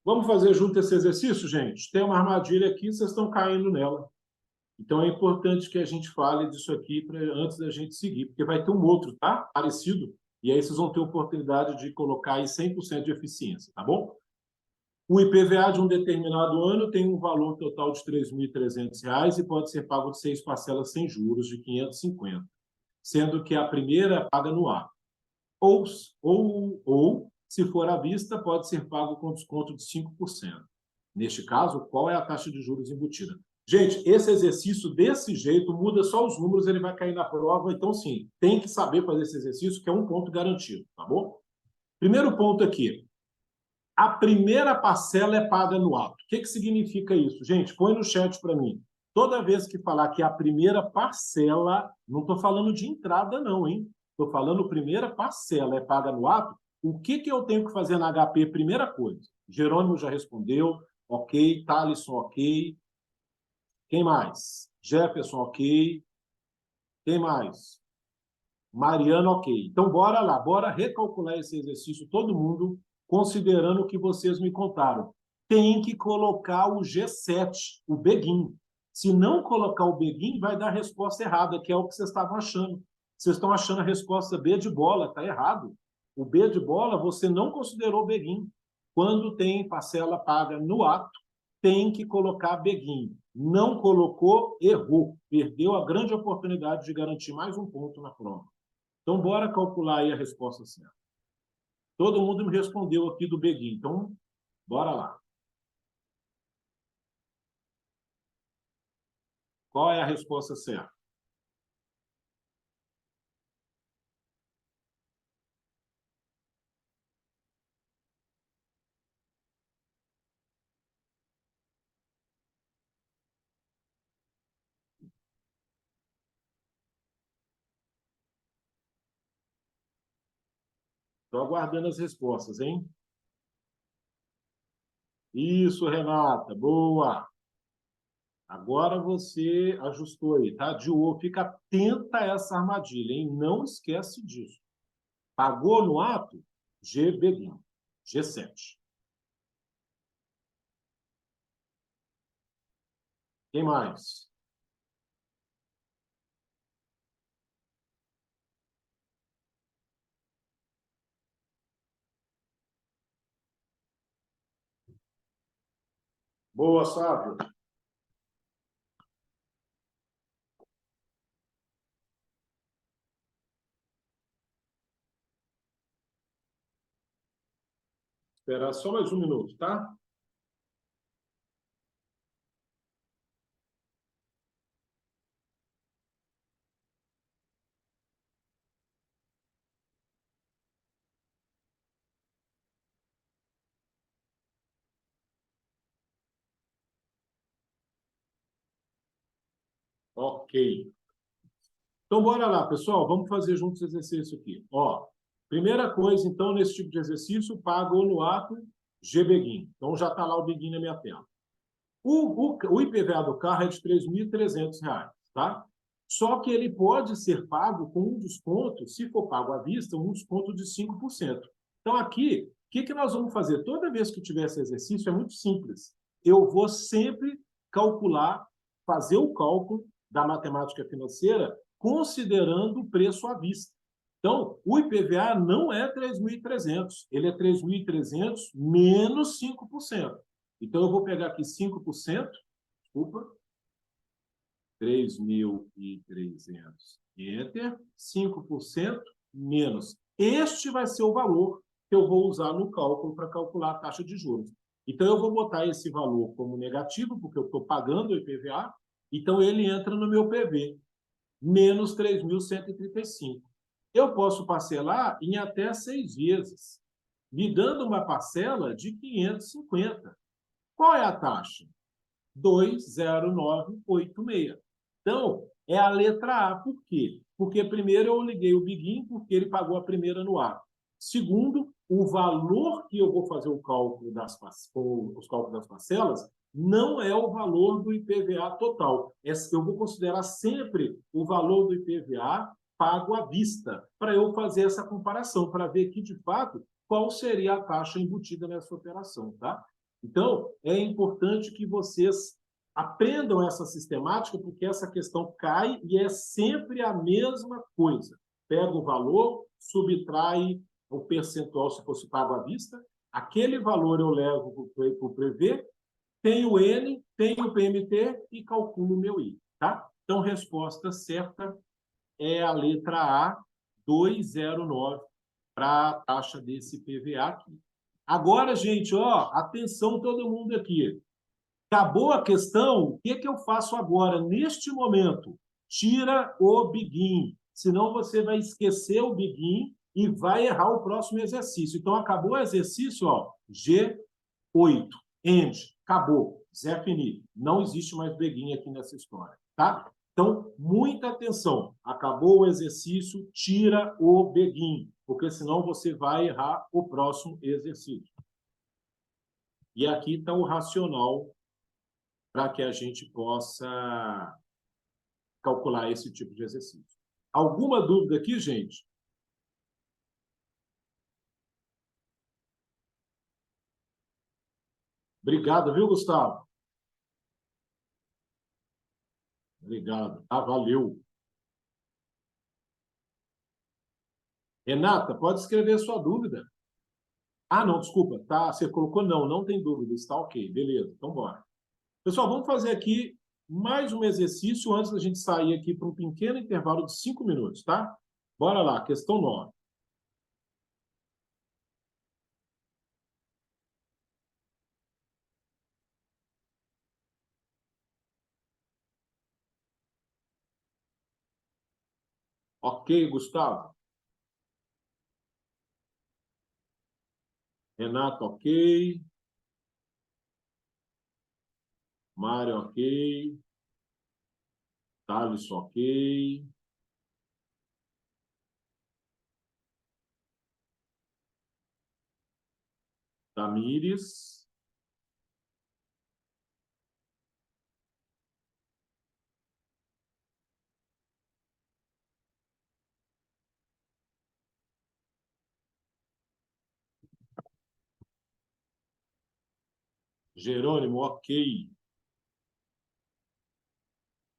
Vamos fazer junto esse exercício, gente? Tem uma armadilha aqui, vocês estão caindo nela. Então é importante que a gente fale disso aqui antes da gente seguir, porque vai ter um outro, tá? Parecido. E aí vocês vão ter oportunidade de colocar aí 100% de eficiência, tá bom? O IPVA de um determinado ano tem um valor total de R$ 3.300 e pode ser pago de 6 parcelas sem juros de 550, sendo que a primeira é paga no ato. Ou, se for à vista, pode ser pago com desconto de 5%. Neste caso, qual é a taxa de juros embutida? Gente, esse exercício desse jeito muda só os números, ele vai cair na prova. Então, sim, tem que saber fazer esse exercício, que é um ponto garantido, tá bom? Primeiro ponto aqui. A primeira parcela é paga no ato. O que significa isso? Gente, põe no chat para mim. Toda vez que falar que a primeira parcela, não estou falando de entrada não, hein? Estou falando primeira parcela é paga no ato, o que eu tenho que fazer na HP? Primeira coisa. Jerônimo já respondeu, ok. Thalisson, ok. Quem mais? Jefferson, ok. Quem mais? Mariana, ok. Então, bora lá, bora recalcular esse exercício, todo mundo, considerando o que vocês me contaram. Tem que colocar o G7, o Beguin. Se não colocar o Beguin, vai dar a resposta errada, que é o que vocês estavam achando. Vocês estão achando a resposta B de bola, está errado. O B de bola, você não considerou o Beguin. Quando tem parcela paga no ato, tem que colocar Beguin. Não colocou, errou. Perdeu a grande oportunidade de garantir mais um ponto na prova. Então, bora calcular aí a resposta certa. Todo mundo me respondeu aqui do Beguim, então, bora lá. Qual é a resposta certa? Estou aguardando as respostas, hein? Isso, Renata, boa. Agora você ajustou aí, tá? Fica atenta a essa armadilha, hein? Não esquece disso. Pagou no ato? G, Beguim. G7. Quem mais? Boa, Sábio. Esperar só mais um minuto, tá? Ok. Então, bora lá, pessoal. Vamos fazer juntos esse exercício aqui. Ó, primeira coisa, então, nesse tipo de exercício, pago no ato GBGIN. Então, já está lá o BIGIN na minha tela. O IPVA do carro é de R$ 3.300, tá? Só que ele pode ser pago com um desconto, se for pago à vista, um desconto de 5%. Então, aqui, o que nós vamos fazer? Toda vez que tiver esse exercício, é muito simples. Eu vou sempre calcular, fazer o cálculo da matemática financeira, considerando o preço à vista. Então, o IPVA não é 3.300, ele é 3.300 menos 5%. Então, eu vou pegar aqui 5%, desculpa, 3.300, enter, 5% menos. Este vai ser o valor que eu vou usar no cálculo para calcular a taxa de juros. Então, eu vou botar esse valor como negativo, porque eu estou pagando o IPVA, então ele entra no meu PV, menos 3.135. Eu posso parcelar em até 6 vezes, me dando uma parcela de 550. Qual é a taxa? 20986. Então, é a letra A. Por quê? Porque, primeiro, eu liguei o BIGIN porque ele pagou a primeira no ar. Segundo, o valor que eu vou fazer o cálculo os cálculos das parcelas não é o valor do IPVA total. Eu vou considerar sempre o valor do IPVA pago à vista, para eu fazer essa comparação, para ver aqui, de fato, qual seria a taxa embutida nessa operação, tá? Então, é importante que vocês aprendam essa sistemática, porque essa questão cai e é sempre a mesma coisa. Pega o valor, subtrai o percentual se fosse pago à vista, aquele valor eu levo para o PV, tenho o N, tenho o PMT e calculo o meu I. Tá? Então, resposta certa é a letra A, 209, para a taxa desse PVA aqui. Agora, gente, ó, atenção todo mundo aqui. Acabou a questão, o que eu faço agora, neste momento? Tira o BIGIN, senão você vai esquecer o BIGIN e vai errar o próximo exercício. Então, acabou o exercício, ó, G8, end, acabou, Zé Fini. Não existe mais BIGIN aqui nessa história, tá? Então, muita atenção. Acabou o exercício, tira o BIGIN, porque senão você vai errar o próximo exercício. E aqui está o racional para que a gente possa calcular esse tipo de exercício. Alguma dúvida aqui, gente? Obrigado, viu, Gustavo? Obrigado. Ah, valeu. Renata, pode escrever sua dúvida. Ah, não, desculpa. Tá, você colocou não, não tem dúvida. Está ok, beleza. Então, bora. Pessoal, vamos fazer aqui mais um exercício antes da gente sair aqui para um pequeno intervalo de 5 minutos, tá? Bora lá, questão 9. Ok, Gustavo. Renato, ok. Mário, ok. Thales, ok. Tamires. Jerônimo, ok.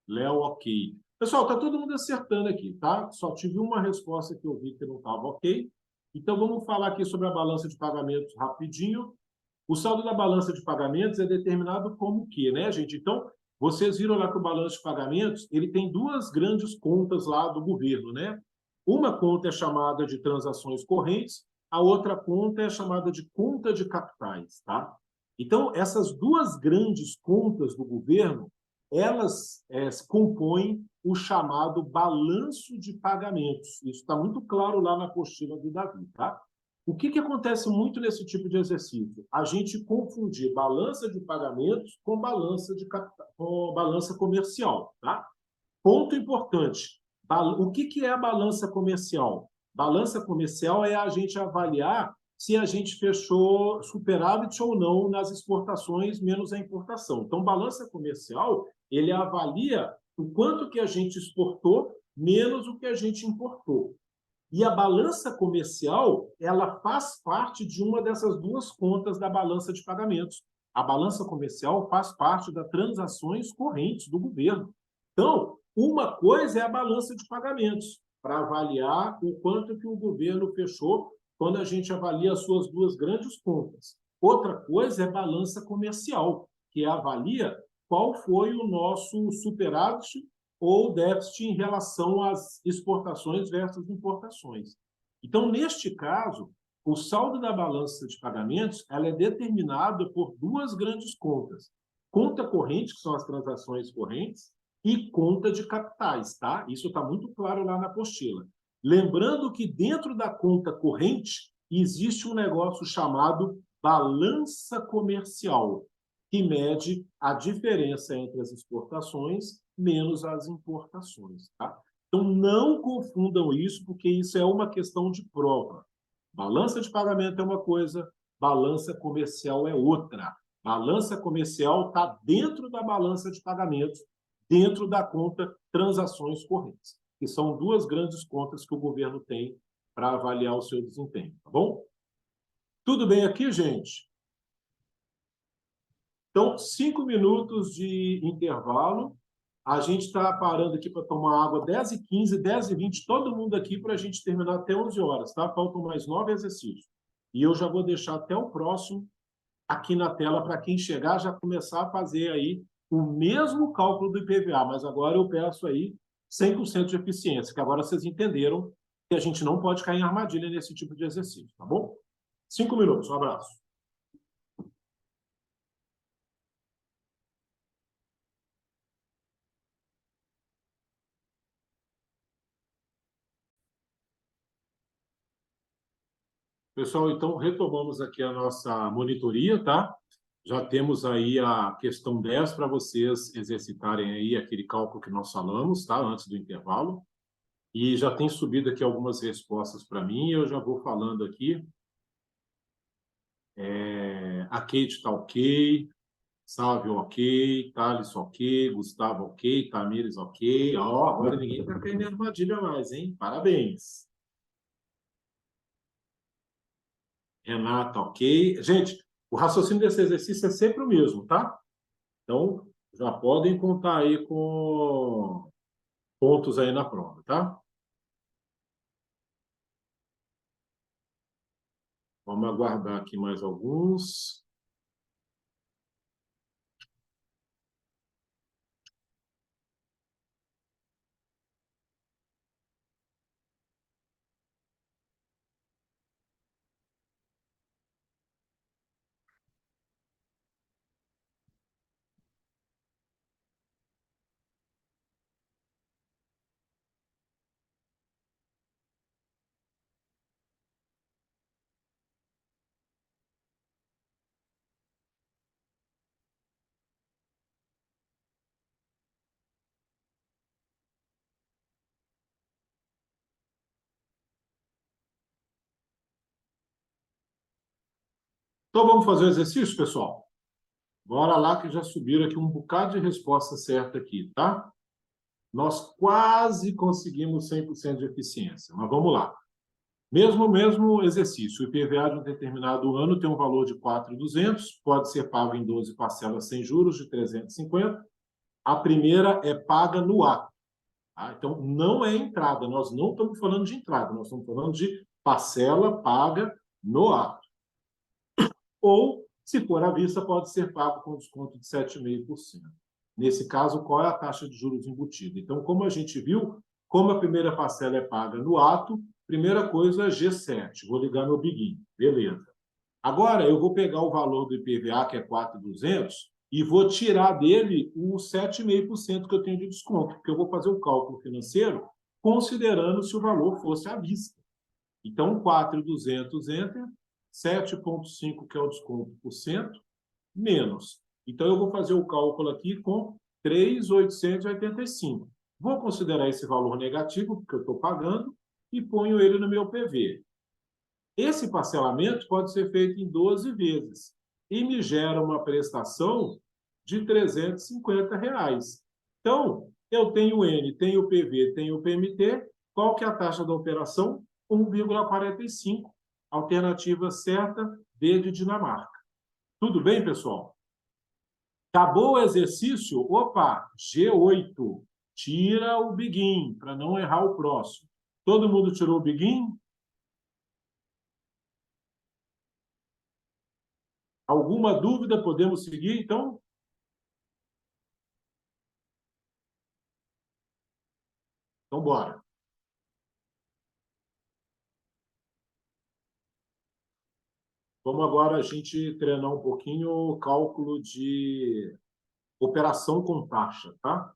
Léo, ok. Pessoal, tá todo mundo acertando aqui, tá? Só tive uma resposta que eu vi que não estava ok. Então, vamos falar aqui sobre a balança de pagamentos rapidinho. O saldo da balança de pagamentos é determinado como o quê, né, gente? Então, vocês viram lá que o balanço de pagamentos, ele tem duas grandes contas lá do governo, né? Uma conta é chamada de transações correntes, a outra conta é chamada de conta de capitais, tá? Então, essas duas grandes contas do governo, elas compõem o chamado balanço de pagamentos. Isso está muito claro lá na apostila do Davi, tá? O que acontece muito nesse tipo de exercício? A gente confundir balança de pagamentos com balança, com balança comercial. Tá? Ponto importante. O que é a balança comercial? Balança comercial é a gente avaliar se a gente fechou superávit ou não nas exportações, menos a importação. Então, balança comercial, ele avalia o quanto que a gente exportou, menos o que a gente importou. E a balança comercial, ela faz parte de uma dessas duas contas da balança de pagamentos. A balança comercial faz parte das transações correntes do governo. Então, uma coisa é a balança de pagamentos, para avaliar o quanto que o governo fechou quando a gente avalia as suas duas grandes contas. Outra coisa é balança comercial, que avalia qual foi o nosso superávit ou déficit em relação às exportações versus importações. Então, neste caso, o saldo da balança de pagamentos ela é determinado por duas grandes contas. Conta corrente, que são as transações correntes, e conta de capitais, tá? Isso está muito claro lá na apostila. Lembrando que dentro da conta corrente existe um negócio chamado balança comercial, que mede a diferença entre as exportações menos as importações, tá? Então, não confundam isso, porque isso é uma questão de prova. Balança de pagamento é uma coisa, balança comercial é outra. Balança comercial está dentro da balança de pagamentos, dentro da conta transações correntes, que são duas grandes contas que o governo tem para avaliar o seu desempenho, tá bom? Tudo bem aqui, gente? Então, 5 minutos de intervalo. A gente está parando aqui para tomar água 10h15, 10h20, todo mundo aqui para a gente terminar até 11 horas, tá? Faltam mais 9 exercícios. E eu já vou deixar até o próximo aqui na tela para quem chegar já começar a fazer aí o mesmo cálculo do IPVA, mas agora eu peço aí 100% de eficiência, que agora vocês entenderam que a gente não pode cair em armadilha nesse tipo de exercício, tá bom? 5 minutos, um abraço. Pessoal, então retomamos aqui a nossa monitoria, tá? Já temos aí a questão 10 para vocês exercitarem aí aquele cálculo que nós falamos, tá? Antes do intervalo. E já tem subido aqui algumas respostas para mim, eu já vou falando aqui. A Kate está ok, Sávio ok, Thales ok, Gustavo ok, Tamires ok. Ó, agora ninguém está caindo em armadilha mais, hein? Parabéns. Renata, ok. Gente, o raciocínio desse exercício é sempre o mesmo, tá? Então, já podem contar aí com pontos aí na prova, tá? Vamos aguardar aqui mais alguns. Então, vamos fazer o exercício, pessoal? Bora lá, que já subiram aqui um bocado de resposta certa aqui, tá? Nós quase conseguimos 100% de eficiência, mas vamos lá. Mesmo exercício, o IPVA de um determinado ano tem um valor de 4.200, pode ser pago em 12 parcelas sem juros de 350. A primeira é paga no ato. Tá? Então, não é entrada, nós não estamos falando de entrada, nós estamos falando de parcela paga no ato. Ou, se for à vista, pode ser pago com desconto de 7,5%. Nesse caso, qual é a taxa de juros embutida? Então, como a gente viu, como a primeira parcela é paga no ato, primeira coisa é G7. Vou ligar meu biguinho. Beleza. Agora, eu vou pegar o valor do IPVA, que é 4.200, e vou tirar dele os 7,5% que eu tenho de desconto, porque eu vou fazer o cálculo financeiro considerando se o valor fosse à vista. Então, 4.200, enter, 7,5, que é o desconto por cento, menos. Então, eu vou fazer o cálculo aqui com 3.885. Vou considerar esse valor negativo, porque eu estou pagando, e ponho ele no meu PV. Esse parcelamento pode ser feito em 12 vezes e me gera uma prestação de R$ 350. Então, eu tenho o N, tenho o PV, tenho o PMT. Qual que é a taxa da operação? 1,45. Alternativa certa, D de Dinamarca. Tudo bem, pessoal? Acabou o exercício? Opa, G8. Tira o biguinho, para não errar o próximo. Todo mundo tirou o biguinho? Alguma dúvida? Podemos seguir, então? Então, bora. Vamos agora a gente treinar um pouquinho o cálculo de operação com taxa, tá?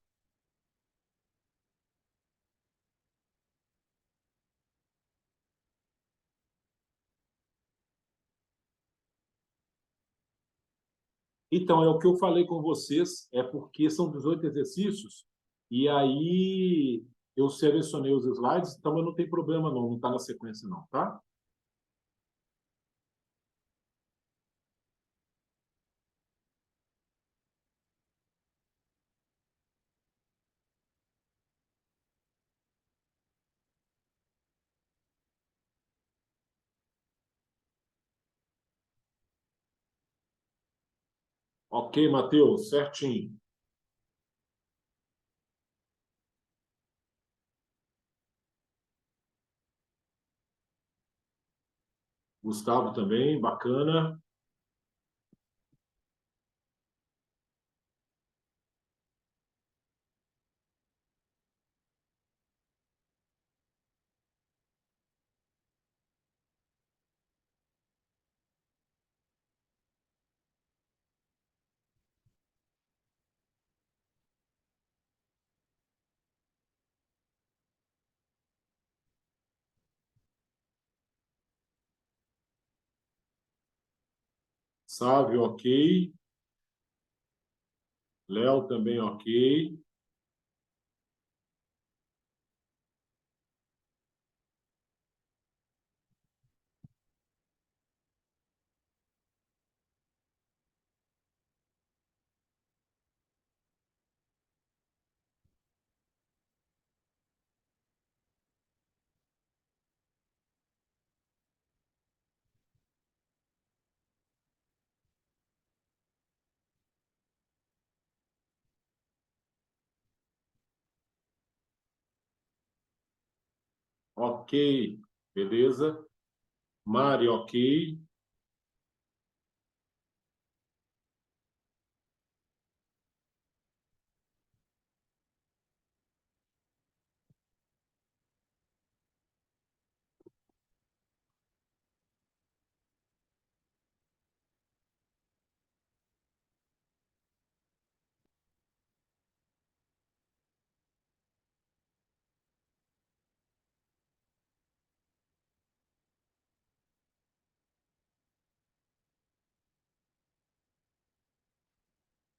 Então, é o que eu falei com vocês, é porque são 18 exercícios, e aí eu selecionei os slides, então não tem problema não está na sequência não, tá? Ok, Matheus, certinho. Gustavo também, bacana. Sávio, ok. Léo também, ok. Ok, beleza. Mari, ok.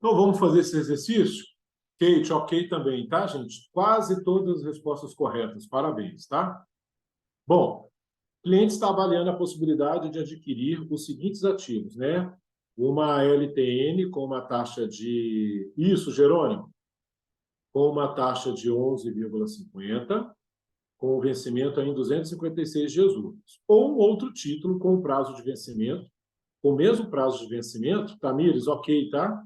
Então, vamos fazer esse exercício? Kate, ok também, tá, gente? Quase todas as respostas corretas. Parabéns, tá? Bom, o cliente está avaliando a possibilidade de adquirir os seguintes ativos, né? Uma LTN com uma taxa de... Isso, Jerônimo? Com uma taxa de 11,50, com o vencimento em 256 dias úteis. Ou um outro título com prazo de vencimento, com o mesmo prazo de vencimento, Tamires, ok, tá?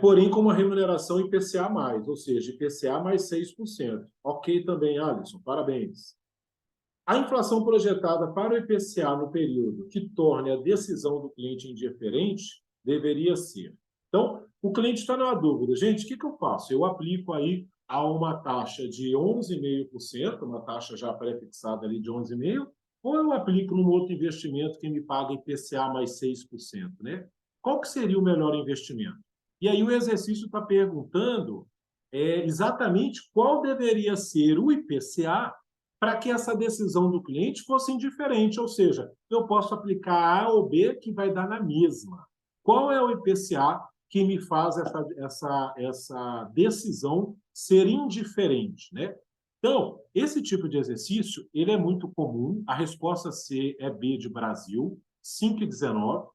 Porém, com uma remuneração IPCA+, ou seja, IPCA mais 6%. Ok também, Alisson, parabéns. A inflação projetada para o IPCA no período que torne a decisão do cliente indiferente deveria ser. Então, o cliente está na dúvida. Gente, o que eu faço? Eu aplico aí a uma taxa de 11,5%, uma taxa já pré-fixada ali de 11,5%, ou eu aplico num outro investimento que me paga IPCA mais 6%, né? Qual que seria o melhor investimento? E aí o exercício está perguntando exatamente qual deveria ser o IPCA para que essa decisão do cliente fosse indiferente, ou seja, eu posso aplicar A ou B que vai dar na mesma. Qual é o IPCA que me faz essa decisão ser indiferente, né? Então, esse tipo de exercício, ele é muito comum. A resposta C é B de Brasil, 5,19.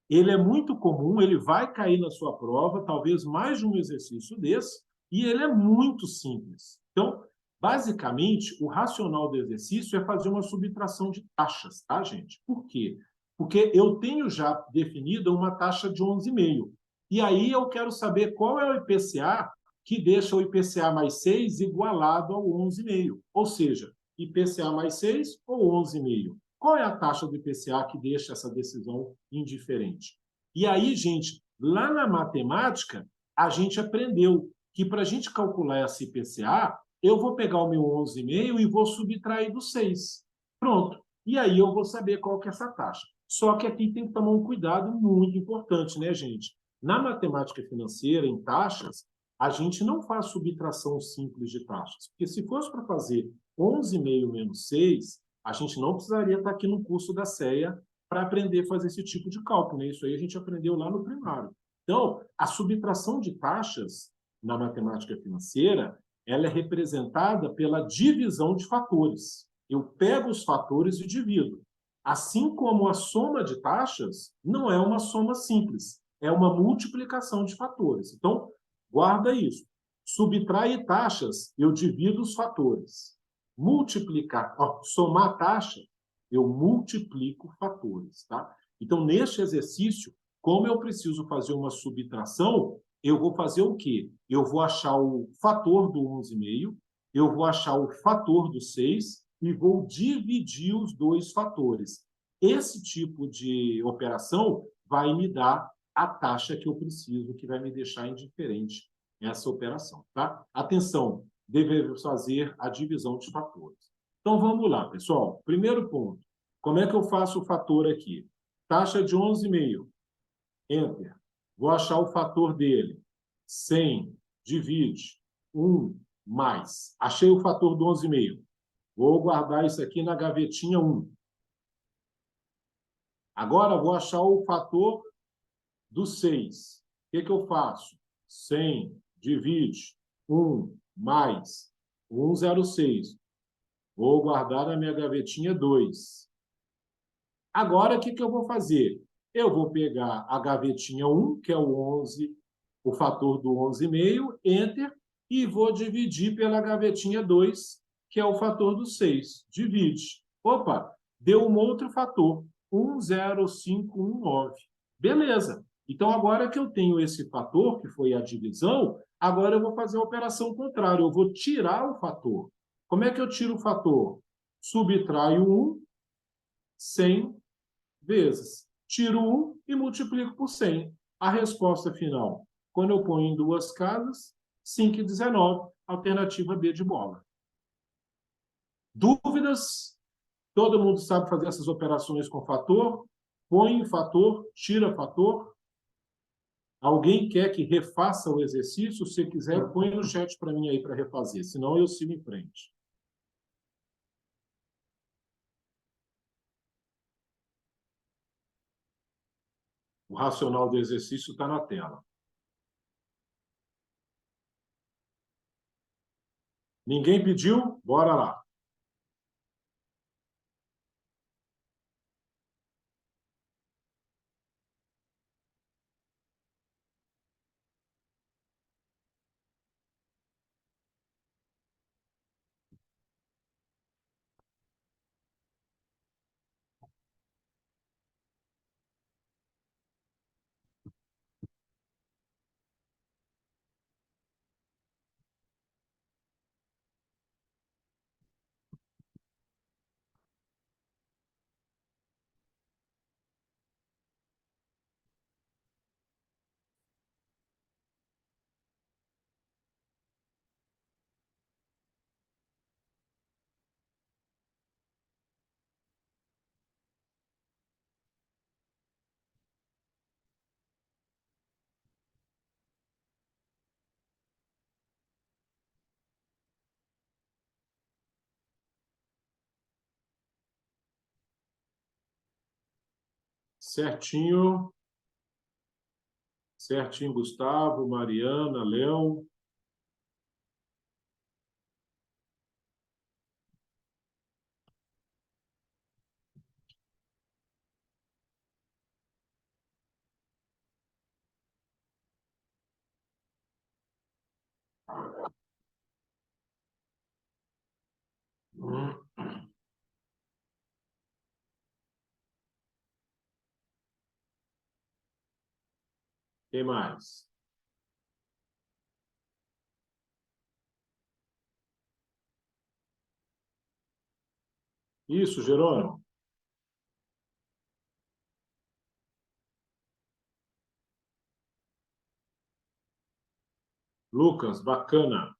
Ele é muito comum, ele vai cair na sua prova, talvez mais de um exercício desse, e ele é muito simples. Então, basicamente, o racional do exercício é fazer uma subtração de taxas, tá, gente? Por quê? Porque eu tenho já definida uma taxa de 11,5. E aí eu quero saber qual é o IPCA que deixa o IPCA mais 6 igualado ao 11,5. Ou seja, IPCA mais 6 ou 11,5. Qual é a taxa do IPCA que deixa essa decisão indiferente? E aí, gente, lá na matemática, a gente aprendeu que para a gente calcular essa IPCA, eu vou pegar o meu 11,5 e vou subtrair do 6. Pronto. E aí eu vou saber qual que é essa taxa. Só que aqui tem que tomar um cuidado muito importante, né, gente? Na matemática financeira, em taxas, a gente não faz subtração simples de taxas. Porque se fosse para fazer 11,5 menos 6, a gente não precisaria estar aqui no curso da CEA para aprender a fazer esse tipo de cálculo, né? Isso aí a gente aprendeu lá no primário. Então, a subtração de taxas na matemática financeira, ela é representada pela divisão de fatores. Eu pego os fatores e divido. Assim como a soma de taxas não é uma soma simples, é uma multiplicação de fatores. Então, guarda isso. Subtrair taxas, eu divido os fatores. Multiplicar, somar taxa, eu multiplico fatores, tá? Então, neste exercício, como eu preciso fazer uma subtração, eu vou fazer o quê? Eu vou achar o fator do 11,5, eu vou achar o fator do 6 e vou dividir os dois fatores. Esse tipo de operação vai me dar a taxa que eu preciso, que vai me deixar indiferente essa operação, tá? Atenção, devemos fazer a divisão de fatores. Então, vamos lá, pessoal. Primeiro ponto, como é que eu faço o fator aqui? Taxa de 11,5. Enter. Vou achar o fator dele. 100 divide 1 mais. Achei o fator do 11,5. Vou guardar isso aqui na gavetinha 1. Agora, vou achar o fator do 6. O que eu faço? 100 divide 1 mais 106. Vou guardar na minha gavetinha 2. Agora, o que eu vou fazer? Eu vou pegar a gavetinha 1, que é o 11, o fator do 11,5, Enter, e vou dividir pela gavetinha 2, que é o fator do 6. Divide. Opa, deu um outro fator, 10519. Beleza. Então, agora que eu tenho esse fator, que foi a divisão, agora eu vou fazer a operação contrária. Eu vou tirar o fator. Como é que eu tiro o fator? Subtraio 1, 100 vezes. Tiro 1 e multiplico por 100. A resposta final, quando eu ponho em duas casas, 5,19, alternativa B de bola. Dúvidas? Todo mundo sabe fazer essas operações com fator? Põe fator, tira fator. Alguém quer que refaça o exercício? Se quiser, põe no chat para mim aí para refazer, senão eu sigo em frente. O racional do exercício está na tela. Ninguém pediu? Bora lá. Certinho. Certinho, Gustavo, Mariana, Léo. Quem mais? Isso, Jerônimo. Lucas, bacana.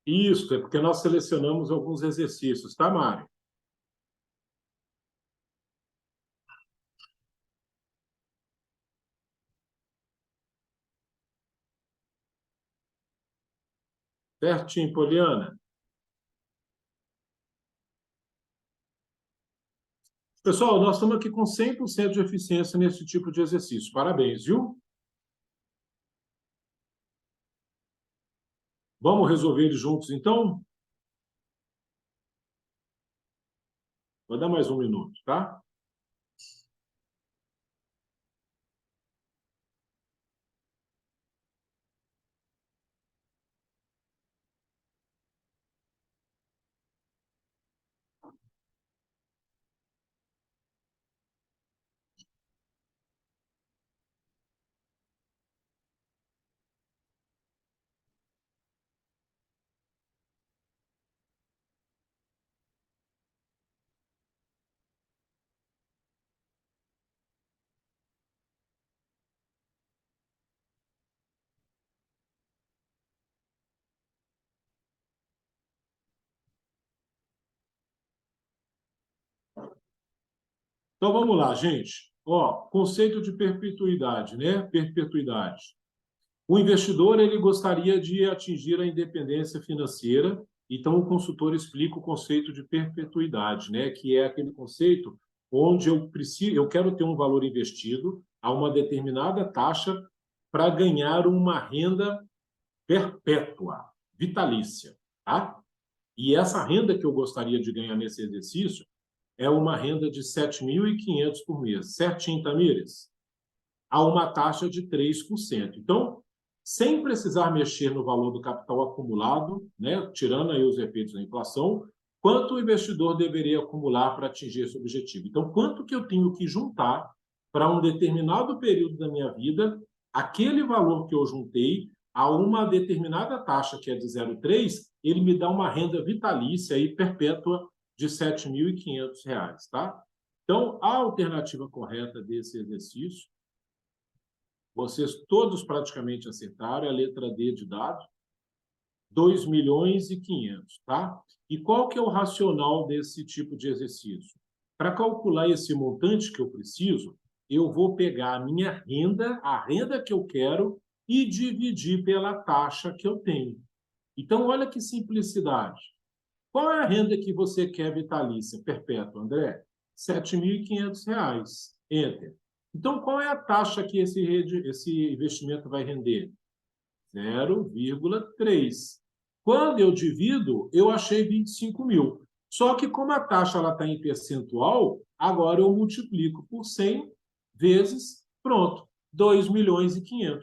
Isso, é porque nós selecionamos alguns exercícios, tá, Mário? Certinho, Poliana. Pessoal, nós estamos aqui com 100% de eficiência nesse tipo de exercício. Parabéns, viu? Vamos resolver eles juntos, então? Vou dar mais um minuto, tá? Então, vamos lá, gente. Ó, conceito de perpetuidade, né? Perpetuidade. O investidor ele gostaria de atingir a independência financeira, então o consultor explica o conceito de perpetuidade, né? Que é aquele conceito onde eu quero ter um valor investido a uma determinada taxa para ganhar uma renda perpétua, vitalícia, tá? E essa renda que eu gostaria de ganhar nesse exercício é uma renda de 7.500 por mês, certinho, Tamires? A uma taxa de 3%. Então, sem precisar mexer no valor do capital acumulado, né, tirando aí os efeitos da inflação, quanto o investidor deveria acumular para atingir esse objetivo? Então, quanto que eu tenho que juntar para um determinado período da minha vida, aquele valor que eu juntei, a uma determinada taxa, que é de 0,3, ele me dá uma renda vitalícia e perpétua de R$ 7.500, tá? Então, a alternativa correta desse exercício, vocês todos praticamente acertaram, é a letra D de dado, 2.500.000, tá? E qual que é o racional desse tipo de exercício? Para calcular esse montante que eu preciso, eu vou pegar a minha renda, a renda que eu quero, e dividir pela taxa que eu tenho. Então, olha que simplicidade. Qual é a renda que você quer vitalícia perpétua, André? R$ 7.500. Enter. Então, qual é a taxa que esse investimento vai render? 0,3. Quando eu divido, eu achei 25 mil. Só que como a taxa está em percentual, agora eu multiplico por 100 vezes, pronto, 2.500.000.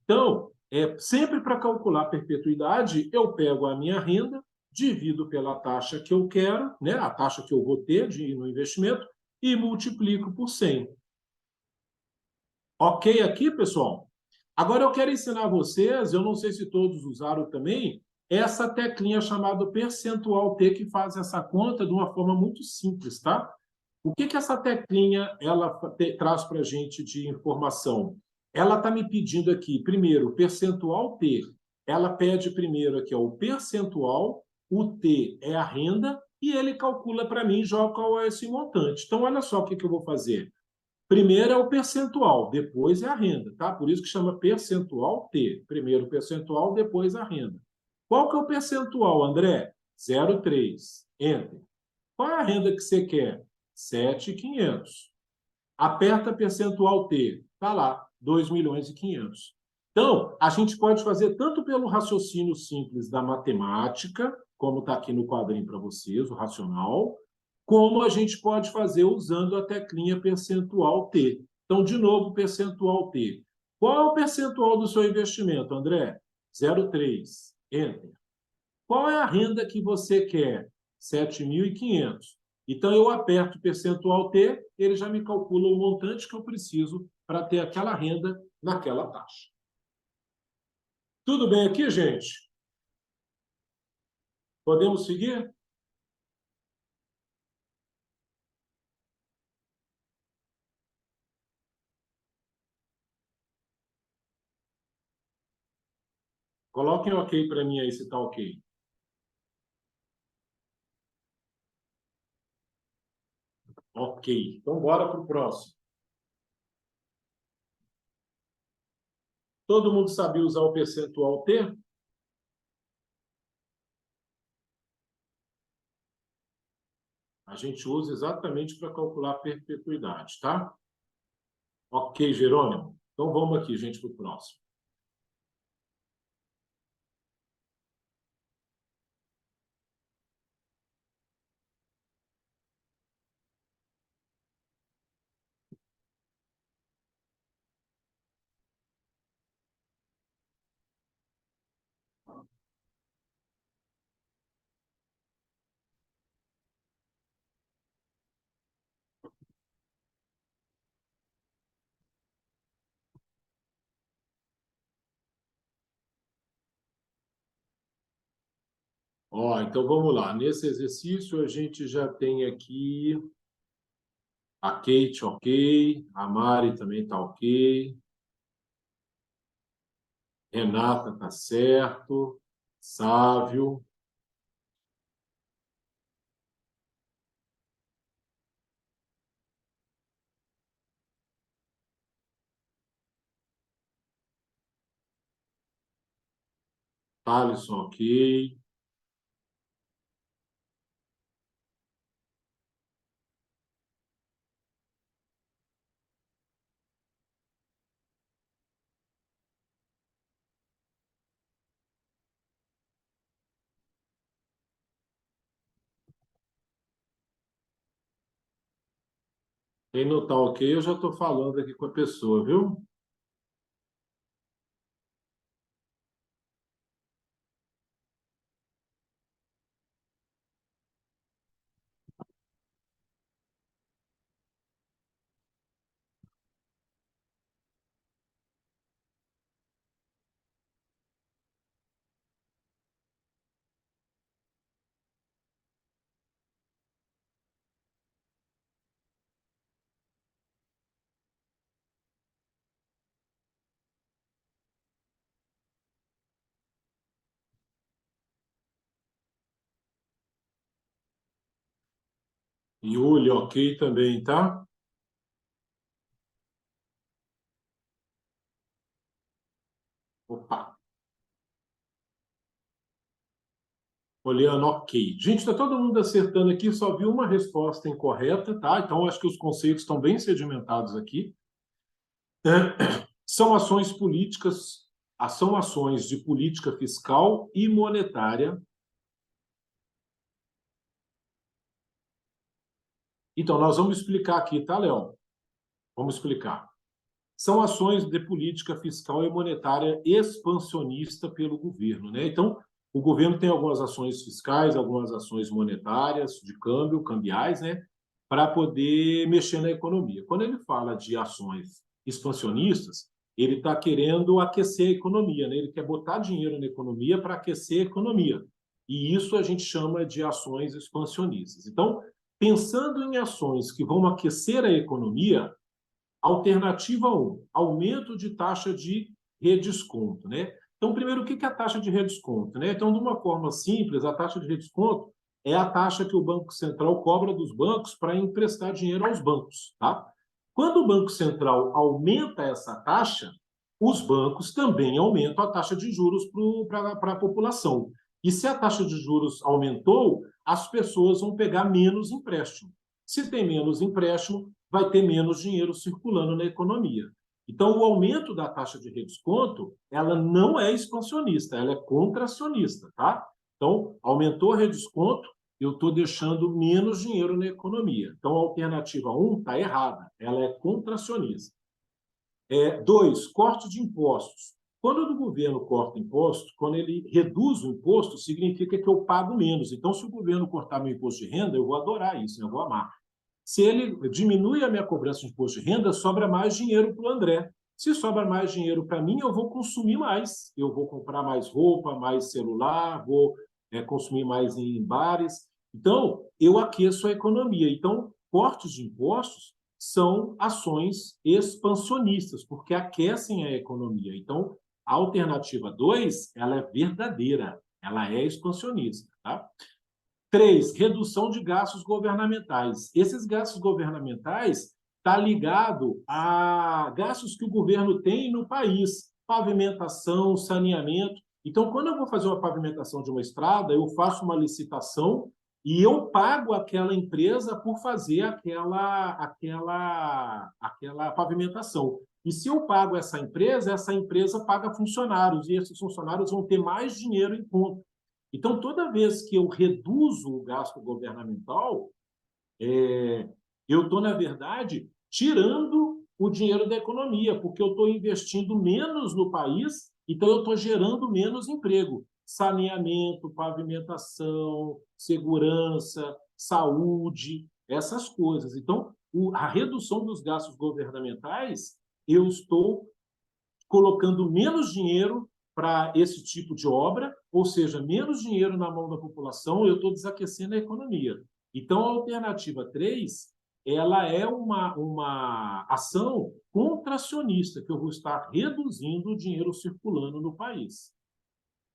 Então, sempre para calcular a perpetuidade, eu pego a minha renda, divido pela taxa que eu quero, né, a taxa que eu vou ter no investimento, e multiplico por 100. Ok aqui, pessoal? Agora eu quero ensinar vocês, eu não sei se todos usaram também, essa teclinha chamada percentual T, que faz essa conta de uma forma muito simples, tá? O que essa teclinha ela traz para a gente de informação? Ela está me pedindo aqui, primeiro, percentual T. Ela pede primeiro aqui ó, o percentual, o T é a renda, e ele calcula para mim já qual é esse montante. Então, olha só o que eu vou fazer. Primeiro é o percentual, depois é a renda, tá? Por isso que chama percentual T. Primeiro o percentual, depois a renda. Qual que é o percentual, André? 0,3. Enter. Qual é a renda que você quer? 7.500. Aperta percentual T. Está lá, 2.500.000. Então, a gente pode fazer tanto pelo raciocínio simples da matemática, como está aqui no quadrinho para vocês, o racional, como a gente pode fazer usando a teclinha percentual T. Então, de novo, percentual T. Qual é o percentual do seu investimento, André? 0,3. Enter. Qual é a renda que você quer? 7.500. Então, eu aperto o percentual T, ele já me calcula o montante que eu preciso para ter aquela renda naquela taxa. Tudo bem aqui, gente? Podemos seguir? Coloquem OK para mim aí, se está OK. OK. Então, bora para o próximo. Todo mundo sabia usar o percentual T? A gente usa exatamente para calcular a perpetuidade, tá? OK, Jerônimo. Então, vamos aqui, gente, para o próximo. Ó, então, vamos lá. Nesse exercício, a gente já tem aqui a Kate OK, a Mari também está OK, Renata está certo, Sávio, Thaleson OK, quem não está OK, eu já estou falando aqui com a pessoa, viu? Yuli OK também, tá? Opa! Olhando OK. Gente, está todo mundo acertando aqui, só vi uma resposta incorreta, tá? Então, acho que os conceitos estão bem sedimentados aqui. São ações políticas, são ações de política fiscal e monetária. Então, nós vamos explicar aqui, tá, Léo? Vamos explicar. São ações de política fiscal e monetária expansionista pelo governo, né? Então, o governo tem algumas ações fiscais, algumas ações monetárias, de câmbio, cambiais, né? Para poder mexer na economia. Quando ele fala de ações expansionistas, ele está querendo aquecer a economia, né? Ele quer botar dinheiro na economia para aquecer a economia. E isso a gente chama de ações expansionistas. Então, pensando em ações que vão aquecer a economia, alternativa 1, aumento de taxa de redesconto, né? Então, primeiro, o que é a taxa de redesconto, né? Então, de uma forma simples, a taxa de redesconto é a taxa que o Banco Central cobra dos bancos para emprestar dinheiro aos bancos, tá? Quando o Banco Central aumenta essa taxa, os bancos também aumentam a taxa de juros para a população. E se a taxa de juros aumentou, as pessoas vão pegar menos empréstimo. Se tem menos empréstimo, vai ter menos dinheiro circulando na economia. Então, o aumento da taxa de redesconto, ela não é expansionista, ela é contracionista, tá? Então, aumentou o redesconto, eu estou deixando menos dinheiro na economia. Então, a alternativa 1 está errada, ela é contracionista. 2, corte de impostos. Quando o governo corta imposto, quando ele reduz o imposto, significa que eu pago menos. Então, se o governo cortar meu imposto de renda, eu vou adorar isso, eu vou amar. Se ele diminui a minha cobrança de imposto de renda, sobra mais dinheiro para o André. Se sobra mais dinheiro para mim, eu vou consumir mais. Eu vou comprar mais roupa, mais celular, vou consumir mais em bares. Então, eu aqueço a economia. Então, cortes de impostos são ações expansionistas, porque aquecem a economia. Então, a alternativa 2, ela é verdadeira, ela é expansionista. Tá? 3, redução de gastos governamentais. Esses gastos governamentais estão ligados a gastos que o governo tem no país, pavimentação, saneamento. Então, quando eu vou fazer uma pavimentação de uma estrada, eu faço uma licitação e eu pago aquela empresa por fazer aquela pavimentação. E se eu pago essa empresa paga funcionários, e esses funcionários vão ter mais dinheiro em conta. Então, toda vez que eu reduzo o gasto governamental, eu estou, na verdade, tirando o dinheiro da economia, porque eu estou investindo menos no país, então eu estou gerando menos emprego. Saneamento, pavimentação, segurança, saúde, essas coisas. Então, a redução dos gastos governamentais, eu estou colocando menos dinheiro para esse tipo de obra, ou seja, menos dinheiro na mão da população, eu estou desaquecendo a economia. Então, a alternativa 3, ela é uma ação contracionista, que eu vou estar reduzindo o dinheiro circulando no país.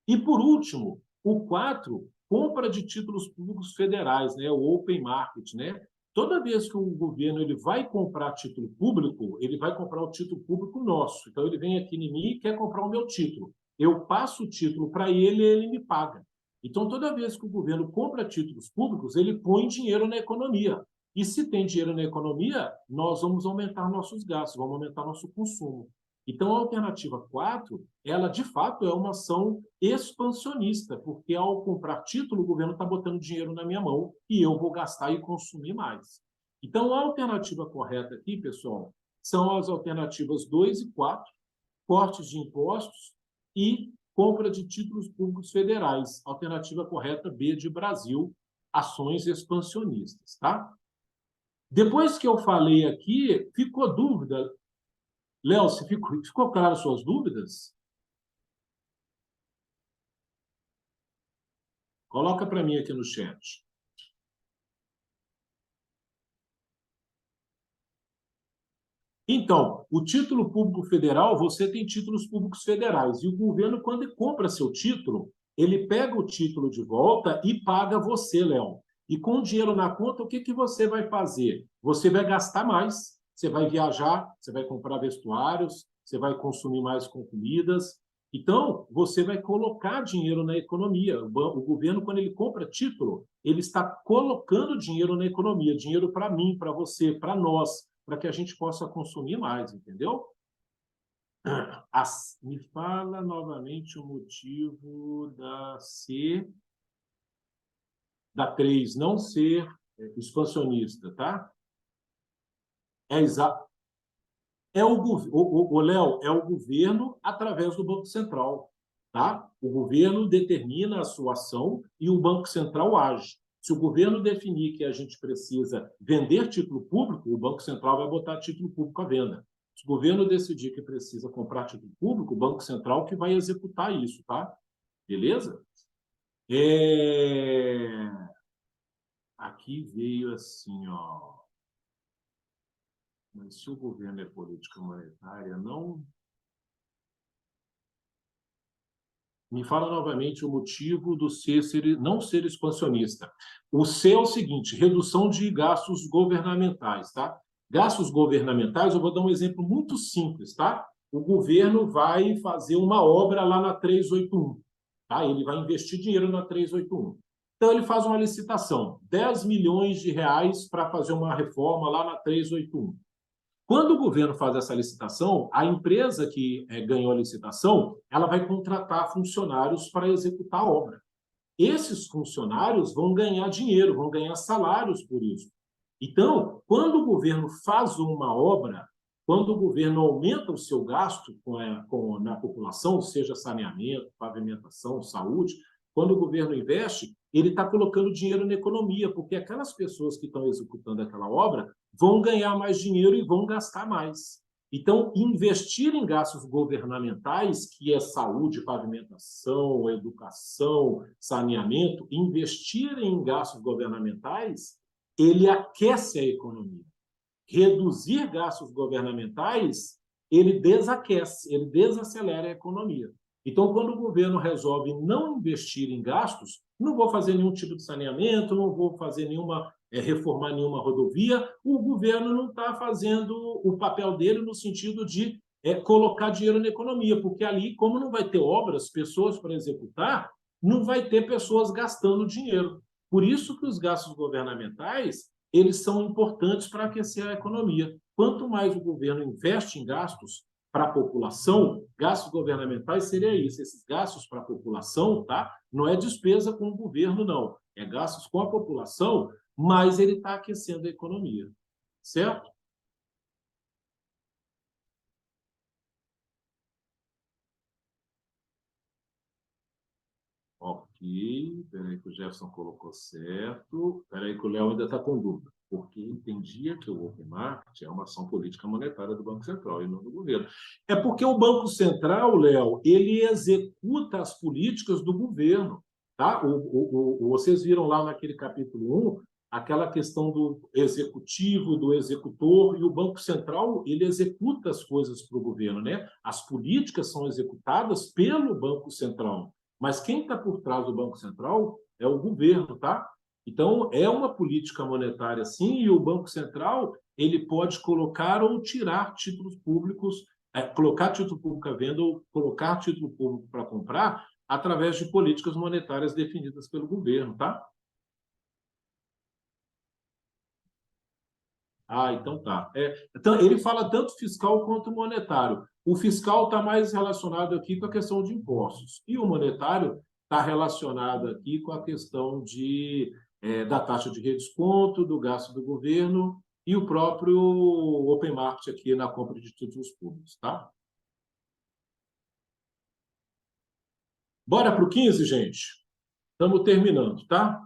E, por último, o 4, compra de títulos públicos federais, né? O open market, né? Toda vez que o governo ele vai comprar título público, ele vai comprar o título público nosso. Então, ele vem aqui em mim e quer comprar o meu título. Eu passo o título para ele e ele me paga. Então, toda vez que o governo compra títulos públicos, ele põe dinheiro na economia. E se tem dinheiro na economia, nós vamos aumentar nossos gastos, vamos aumentar nosso consumo. Então, a alternativa 4, ela de fato é uma ação expansionista, porque ao comprar título, o governo está botando dinheiro na minha mão e eu vou gastar e consumir mais. Então, a alternativa correta aqui, pessoal, são as alternativas 2 e 4, cortes de impostos e compra de títulos públicos federais. Alternativa correta B de Brasil, ações expansionistas, tá? Depois que eu falei aqui, ficou dúvida? Léo, ficou claro suas dúvidas? Coloca para mim aqui no chat. Então, o título público federal, você tem títulos públicos federais. E o governo, quando ele compra seu título, ele pega o título de volta e paga você, Léo. E com o dinheiro na conta, o que você vai fazer? Você vai gastar mais, você vai viajar, você vai comprar vestuários, você vai consumir mais com comidas. Então, você vai colocar dinheiro na economia. O governo, quando ele compra título, ele está colocando dinheiro na economia, dinheiro para mim, para você, para nós, para que a gente possa consumir mais, entendeu? Me fala novamente o motivo da 3 não ser expansionista, tá? É exato. Léo, é o governo através do Banco Central, tá? O governo determina a sua ação e o Banco Central age. Se o governo definir que a gente precisa vender título público, o Banco Central vai botar título público à venda. Se o governo decidir que precisa comprar título público, o Banco Central que vai executar isso, tá? Beleza? Aqui veio assim, ó. Mas se o governo é política monetária, não. Me fala novamente o motivo do não ser expansionista. O C é o seguinte, redução de gastos governamentais, tá? Gastos governamentais, eu vou dar um exemplo muito simples, tá? O governo vai fazer uma obra lá na 381, tá? Ele vai investir dinheiro na 381. Então, ele faz uma licitação, 10 milhões de reais para fazer uma reforma lá na 381. Quando o governo faz essa licitação, a empresa que ganhou a licitação, ela vai contratar funcionários para executar a obra. esses funcionários vão ganhar dinheiro, vão ganhar salários por isso. Então, quando o governo faz uma obra, quando o governo aumenta o seu gasto na população, seja saneamento, pavimentação, saúde, quando o governo investe, ele está colocando dinheiro na economia, porque aquelas pessoas que estão executando aquela obra vão ganhar mais dinheiro e vão gastar mais. Então, investir em gastos governamentais, que é saúde, pavimentação, educação, saneamento, investir em gastos governamentais, ele aquece a economia. Reduzir gastos governamentais, ele desaquece, ele desacelera a economia. Então, quando o governo resolve não investir em gastos, não vou fazer nenhum tipo de saneamento, não vou fazer reformar nenhuma rodovia, o governo não está fazendo o papel dele no sentido de colocar dinheiro na economia, porque ali, como não vai ter obras, pessoas para executar, não vai ter pessoas gastando dinheiro. Por isso que os gastos governamentais eles são importantes para aquecer a economia. Quanto mais o governo investe em gastos para a população, gastos governamentais seria isso, esses gastos para a população, tá? Não é despesa com o governo, não. É gastos com a população, mas ele está aquecendo a economia, certo? Ok, peraí que o Jefferson colocou certo. Peraí que o Léo ainda está com dúvida, porque entendia que o Open Market é uma ação política monetária do Banco Central e não do governo. É porque o Banco Central, Léo, ele executa as políticas do governo. Tá? Vocês viram lá naquele capítulo 1 aquela questão do executivo, do executor, e o Banco Central ele executa as coisas para o governo. Né? As políticas são executadas pelo Banco Central. Mas quem está por trás do Banco Central é o governo, tá? Então, é uma política monetária, sim, e o Banco Central ele pode colocar ou tirar títulos públicos, colocar título público à venda ou colocar título público para comprar através de políticas monetárias definidas pelo governo, tá? Ah, então tá. Então, ele fala tanto fiscal quanto monetário. O fiscal está mais relacionado aqui com a questão de impostos. E o monetário está relacionado aqui com a questão da taxa de redesconto, do gasto do governo e o próprio Open Market aqui na compra de títulos públicos, tá? Bora para o 15, gente? Estamos terminando, tá?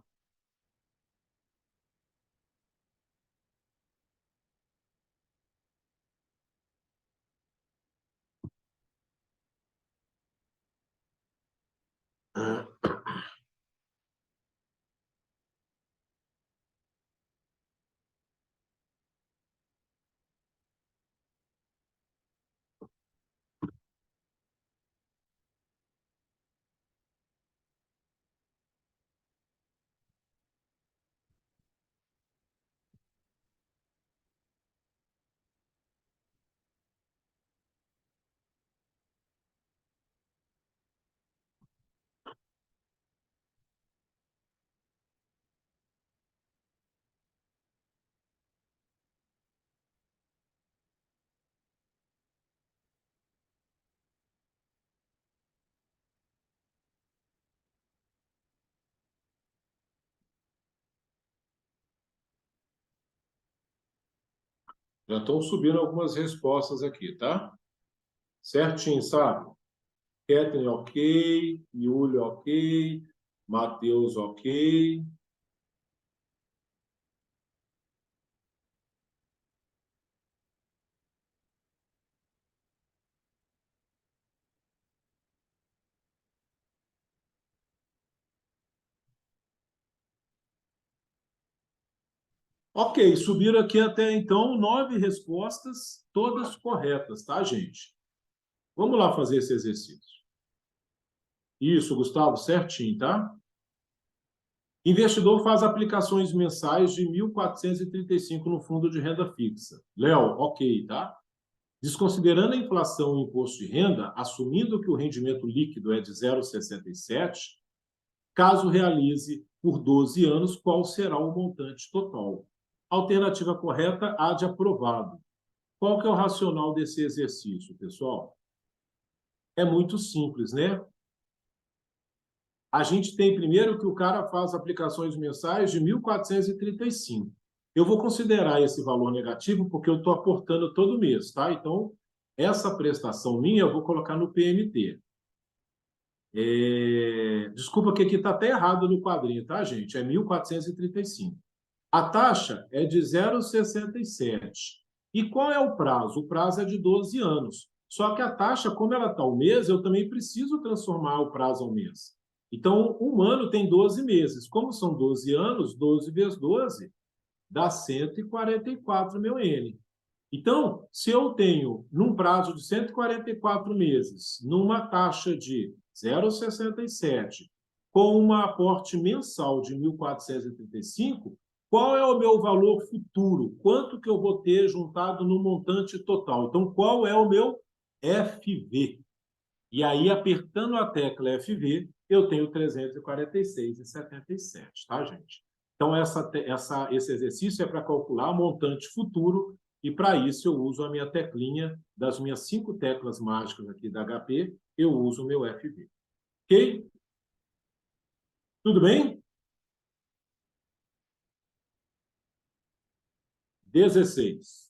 Já estão subindo algumas respostas aqui, tá? Certinho, sabe? Kathleen, ok. Yuli, ok. Matheus, ok. Ok, subiram aqui até então 9 respostas, todas corretas, tá, gente? Vamos lá fazer esse exercício. Isso, Gustavo, certinho, tá? Investidor faz aplicações mensais de 1.435 no fundo de renda fixa. Léo, ok, tá? Desconsiderando a inflação e o imposto de renda, assumindo que o rendimento líquido é de 0,67, caso realize por 12 anos, qual será o montante total? Alternativa correta, A de aprovado. Qual que é o racional desse exercício, pessoal? É muito simples, né? A gente tem primeiro que o cara faz aplicações mensais de 1.435. Eu vou considerar esse valor negativo porque eu estou aportando todo mês, tá? Então, essa prestação minha eu vou colocar no PMT. Desculpa que aqui está até errado no quadrinho, tá, gente? É 1.435. A taxa é de 0,67. E qual é o prazo? O prazo é de 12 anos. Só que a taxa, como ela está ao mês, eu também preciso transformar o prazo ao mês. Então, um ano tem 12 meses. Como são 12 anos, 12 vezes 12 dá 144 mil N. Então, se eu tenho, num prazo de 144 meses, numa taxa de 0,67, com um aporte mensal de 1.435, qual é o meu valor futuro? Quanto que eu vou ter juntado no montante total? Então, qual é o meu FV? E aí, apertando a tecla FV, eu tenho 346,77, tá, gente? Então, esse exercício é para calcular montante futuro e, para isso, eu uso a minha teclinha das minhas 5 teclas mágicas aqui da HP, eu uso o meu FV. Ok? Tudo bem? 16.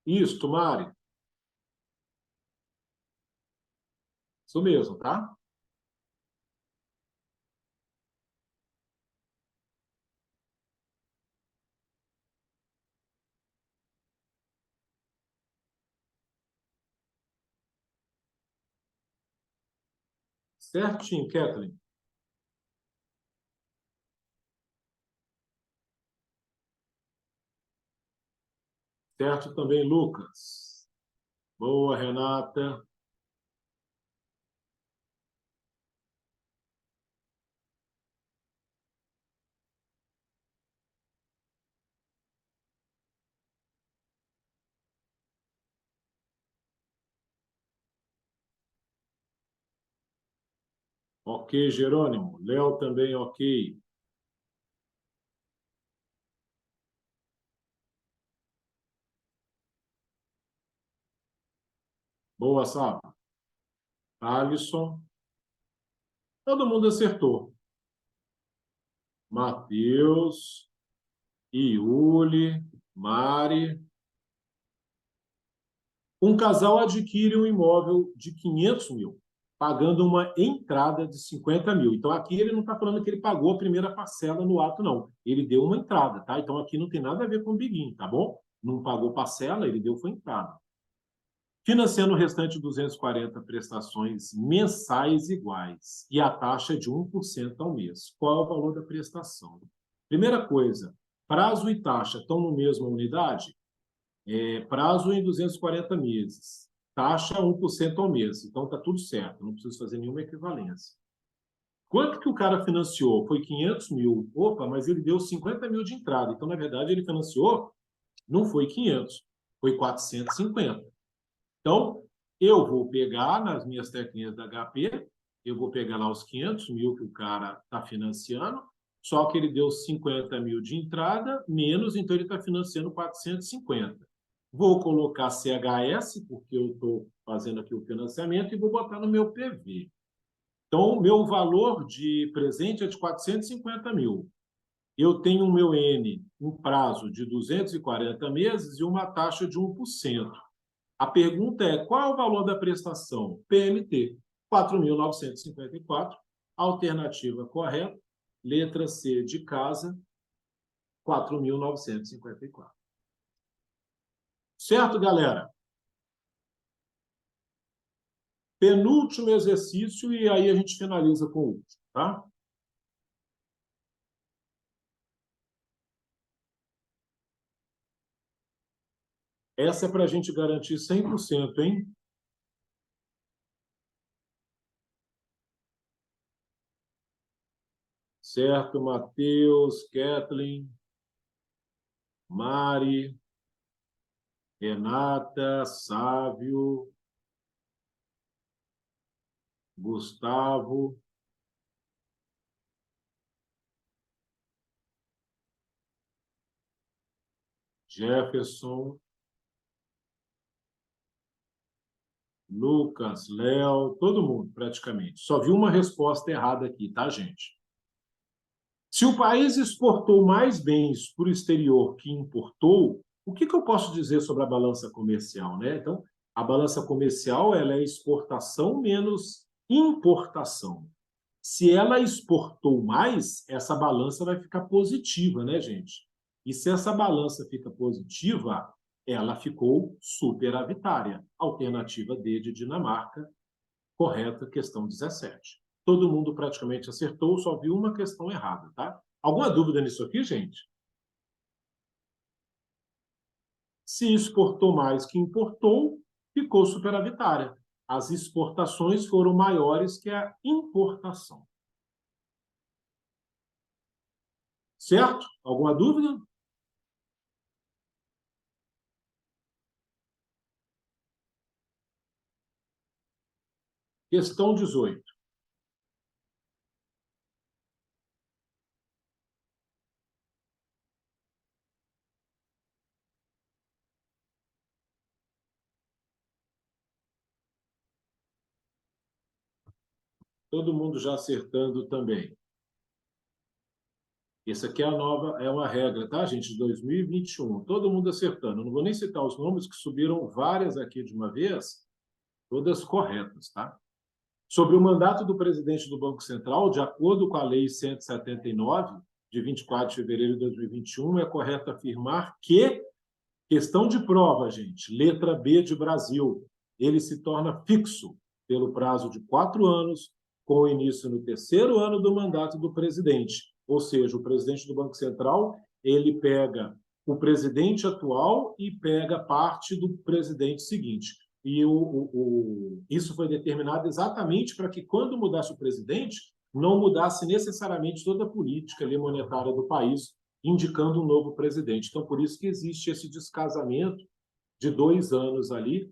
Isso, Mari. Isso mesmo, tá? Certinho, Kathleen. Certo também, Lucas. Boa, Renata. Ok, Jerônimo. Léo também, ok. Boa, Sá. Alisson. Todo mundo acertou. Matheus, Iuli, Mari. Um casal adquire um imóvel de 500 mil, pagando uma entrada de 50 mil. Então, aqui ele não está falando que ele pagou a primeira parcela no ato, não. Ele deu uma entrada, tá? Então, aqui não tem nada a ver com o Biguinho, tá bom? Não pagou parcela, ele deu foi entrada. Financiando o restante de 240 prestações mensais iguais e a taxa é de 1% ao mês. Qual é o valor da prestação? Primeira coisa, prazo e taxa estão na mesma unidade? Prazo em 240 meses. Taxa 1% ao mês. Então está tudo certo, não preciso fazer nenhuma equivalência. Quanto que o cara financiou? Foi 500 mil. Opa, mas ele deu 50 mil de entrada. Então, na verdade, ele financiou, não foi 500, foi 450. Então, eu vou pegar nas minhas teclinhas da HP, eu vou pegar lá os 500 mil que o cara está financiando, só que ele deu 50 mil de entrada, menos, então ele está financiando 450. Vou colocar CHS, porque eu estou fazendo aqui o financiamento, e vou botar no meu PV. Então, o meu valor de presente é de 450 mil. Eu tenho o meu N, um prazo de 240 meses e uma taxa de 1%. A pergunta é, qual é o valor da prestação? PMT, 4.954. Alternativa correta, letra C de casa, 4.954. Certo, galera? Penúltimo exercício e aí a gente finaliza com o último, tá? Essa é para a gente garantir 100%, hein? Certo, Matheus, Kathleen. Mari, Renata, Sávio, Gustavo, Jefferson, Lucas, Léo, todo mundo praticamente. Só vi uma resposta errada aqui, tá, gente? Se o país exportou mais bens para o exterior que importou, o que eu posso dizer sobre a balança comercial, né? Então, a balança comercial ela é exportação menos importação. Se ela exportou mais, essa balança vai ficar positiva, né, gente? E se essa balança fica positiva, ela ficou superavitária. Alternativa D de Dinamarca, correta, questão 17. Todo mundo praticamente acertou, só viu uma questão errada, tá? Alguma dúvida nisso aqui, gente? Se exportou mais que importou, ficou superavitária. As exportações foram maiores que a importação. Certo? Alguma dúvida? Questão 18. Todo mundo já acertando também. Essa aqui é a nova, é uma regra, tá, gente? De 2021. Todo mundo acertando. Eu não vou nem citar os nomes, que subiram várias aqui de uma vez, todas corretas, tá? Sobre o mandato do presidente do Banco Central, de acordo com a Lei 179, de 24 de fevereiro de 2021, é correto afirmar que, questão de prova, gente, letra B de Brasil, ele se torna fixo pelo prazo de 4 anos, com início no terceiro ano do mandato do presidente. Ou seja, o presidente do Banco Central, ele pega o presidente atual e pega parte do presidente seguinte. E isso foi determinado exatamente para que, quando mudasse o presidente, não mudasse necessariamente toda a política ali, monetária do país, indicando um novo presidente. Então, por isso que existe esse descasamento de 2 anos ali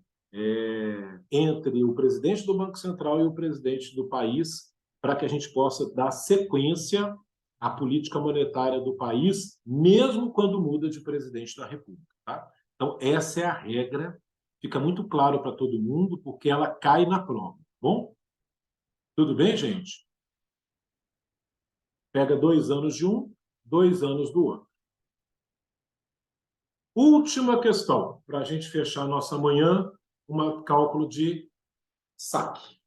entre o presidente do Banco Central e o presidente do país, para que a gente possa dar sequência à política monetária do país, mesmo quando muda de presidente da República. Tá? Então, essa é a regra, fica muito claro para todo mundo, porque ela cai na prova. Bom? Tudo bem, gente? Pega 2 anos de um, 2 anos do outro. Última questão, para a gente fechar a nossa manhã, um cálculo de saque.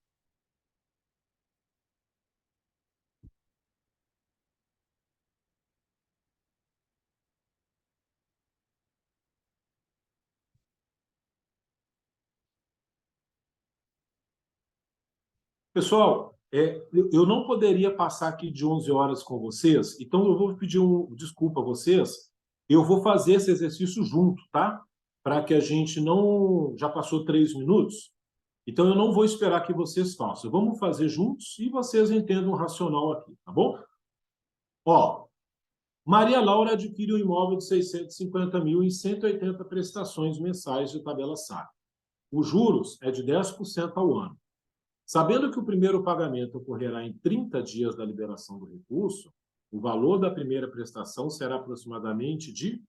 Pessoal, eu não poderia passar aqui de 11 horas com vocês, então eu vou pedir desculpa a vocês, eu vou fazer esse exercício junto, tá? Para que a gente não... Já passou 3 minutos, então eu não vou esperar que vocês façam. Vamos fazer juntos e vocês entendam o racional aqui, tá bom? Ó, Maria Laura adquire um imóvel de 650 mil em 180 prestações mensais de tabela SAC. Os juros é de 10% ao ano. Sabendo que o primeiro pagamento ocorrerá em 30 dias da liberação do recurso, o valor da primeira prestação será aproximadamente de...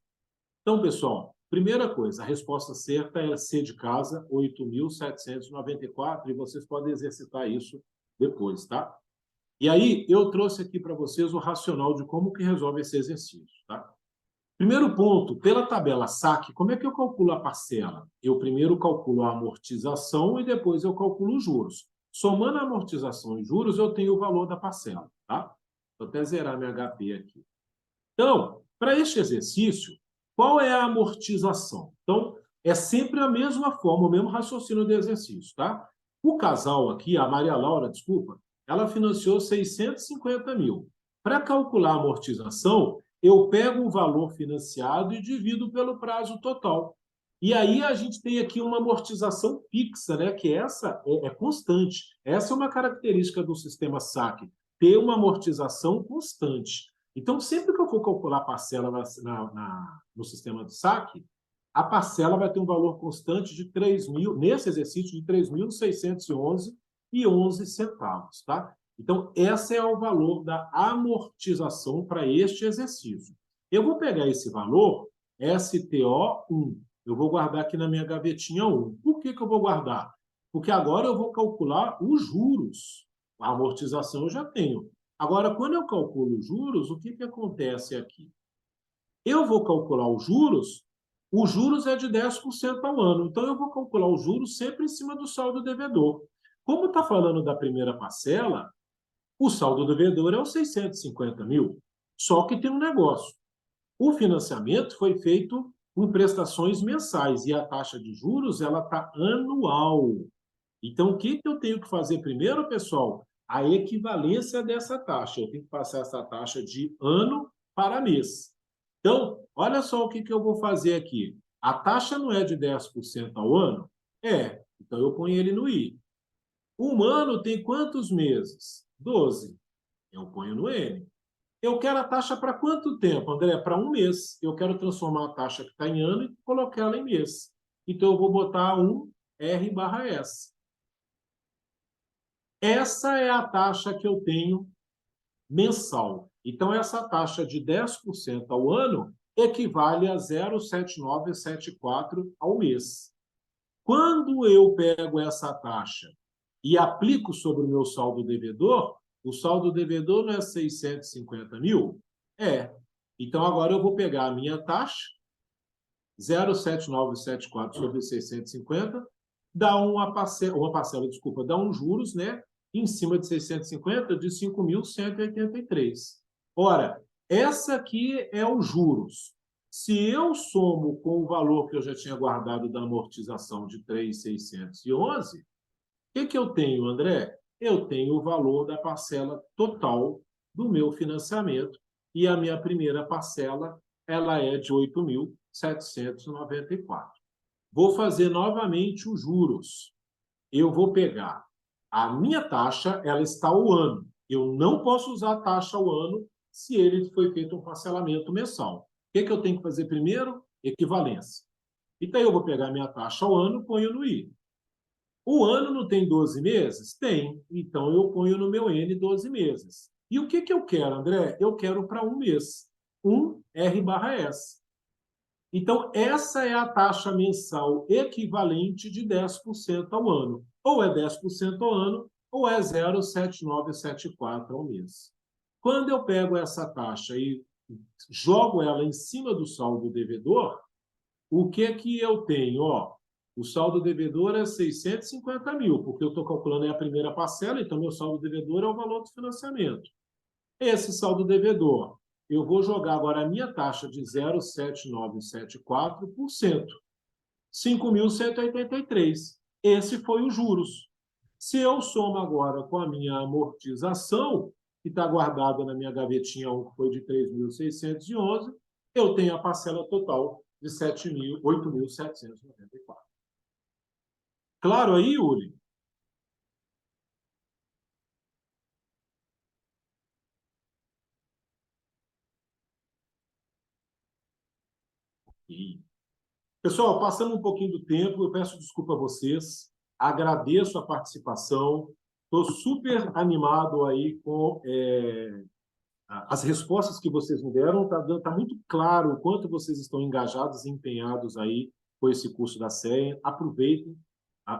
Então, pessoal, primeira coisa, a resposta certa é C de casa, 8.794, e vocês podem exercitar isso depois, tá? E aí, eu trouxe aqui para vocês o racional de como que resolve esse exercício, tá? Primeiro ponto, pela tabela SAC, como é que eu calculo a parcela? Eu primeiro calculo a amortização e depois eu calculo os juros. Somando a amortização e juros, eu tenho o valor da parcela, tá? Vou até zerar minha HP aqui. Então, para este exercício, qual é a amortização? Então, é sempre a mesma forma, o mesmo raciocínio do exercício, tá? O casal aqui, a Maria Laura, desculpa, ela financiou 650 mil. Para calcular a amortização, eu pego o valor financiado e divido pelo prazo total. E aí a gente tem aqui uma amortização fixa, né? Que essa é constante. Essa é uma característica do sistema SAC, ter uma amortização constante. Então, sempre que eu for calcular a parcela no sistema de saque, a parcela vai ter um valor constante de 3.000, nesse exercício, de 3.611,11 centavos, tá? Então, esse é o valor da amortização para este exercício. Eu vou pegar esse valor, STO1, eu vou guardar aqui na minha gavetinha 1. Por que eu vou guardar? Porque agora eu vou calcular os juros. A amortização eu já tenho. Agora, quando eu calculo os juros, o que acontece aqui? Eu vou calcular os juros é de 10% ao ano. Então, eu vou calcular os juros sempre em cima do saldo devedor. Como está falando da primeira parcela, o saldo devedor é os 650 mil. Só que tem um negócio. O financiamento foi feito com prestações mensais e a taxa de juros ela está anual. Então, o que eu tenho que fazer primeiro, pessoal? A equivalência dessa taxa. Eu tenho que passar essa taxa de ano para mês. Então, olha só o que eu vou fazer aqui. A taxa não é de 10% ao ano? É. Então, eu ponho ele no I. Um ano tem quantos meses? 12. Eu ponho no N. Eu quero a taxa para quanto tempo, André? Para um mês. Eu quero transformar a taxa que está em ano e colocar ela em mês. Então, eu vou botar um R/S. Essa é a taxa que eu tenho mensal. Então, essa taxa de 10% ao ano equivale a 0,7974 ao mês. Quando eu pego essa taxa e aplico sobre o meu saldo devedor, o saldo devedor não é 650 mil? É. Então, agora eu vou pegar a minha taxa, 0,7974 sobre 650, dá uma parcela, desculpa, dá um juros, né? Em cima de 650, de 5.183. Ora, essa aqui é os juros. Se eu somo com o valor que eu já tinha guardado da amortização de 3.611, o que eu tenho, André? Eu tenho o valor da parcela total do meu financiamento e a minha primeira parcela ela é de 8.794. Vou fazer novamente os juros. Eu vou pegar a minha taxa, ela está ao ano. Eu não posso usar a taxa ao ano se ele foi feito um parcelamento mensal. O que eu tenho que fazer primeiro? Equivalência. Então, eu vou pegar a minha taxa ao ano e ponho no I. O ano não tem 12 meses? Tem. Então, eu ponho no meu N 12 meses. E o que eu quero, André? Eu quero para um mês. 1 R/S. Então, essa é a taxa mensal equivalente de 10% ao ano. Ou é 10% ao ano, ou é 0,7974 ao mês. Quando eu pego essa taxa e jogo ela em cima do saldo devedor, o que eu tenho? O saldo devedor é 650 mil, porque eu estou calculando a primeira parcela, então meu saldo devedor é o valor do financiamento. Esse saldo devedor, eu vou jogar agora a minha taxa de 0,7974%. 5.183. Esse foi os juros. Se eu somo agora com a minha amortização, que está guardada na minha gavetinha 1, que foi de 3.611, eu tenho a parcela total de 8.794. Claro aí, Yuri? E, pessoal, passando um pouquinho do tempo, eu peço desculpa a vocês, agradeço a participação, estou super animado aí com as respostas que vocês me deram, tá muito claro o quanto vocês estão engajados e empenhados aí com esse curso da CEA. Aproveitem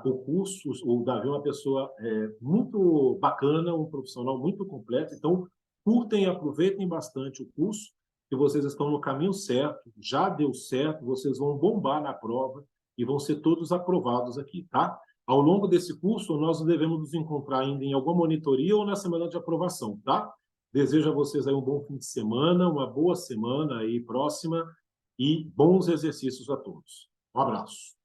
o curso, o Davi é uma pessoa muito bacana, um profissional muito completo, então curtem e aproveitem bastante o curso, que vocês estão no caminho certo, já deu certo, vocês vão bombar na prova e vão ser todos aprovados aqui, tá? Ao longo desse curso, nós devemos nos encontrar ainda em alguma monitoria ou na semana de aprovação, tá? Desejo a vocês aí um bom fim de semana, uma boa semana aí próxima e bons exercícios a todos. Um abraço.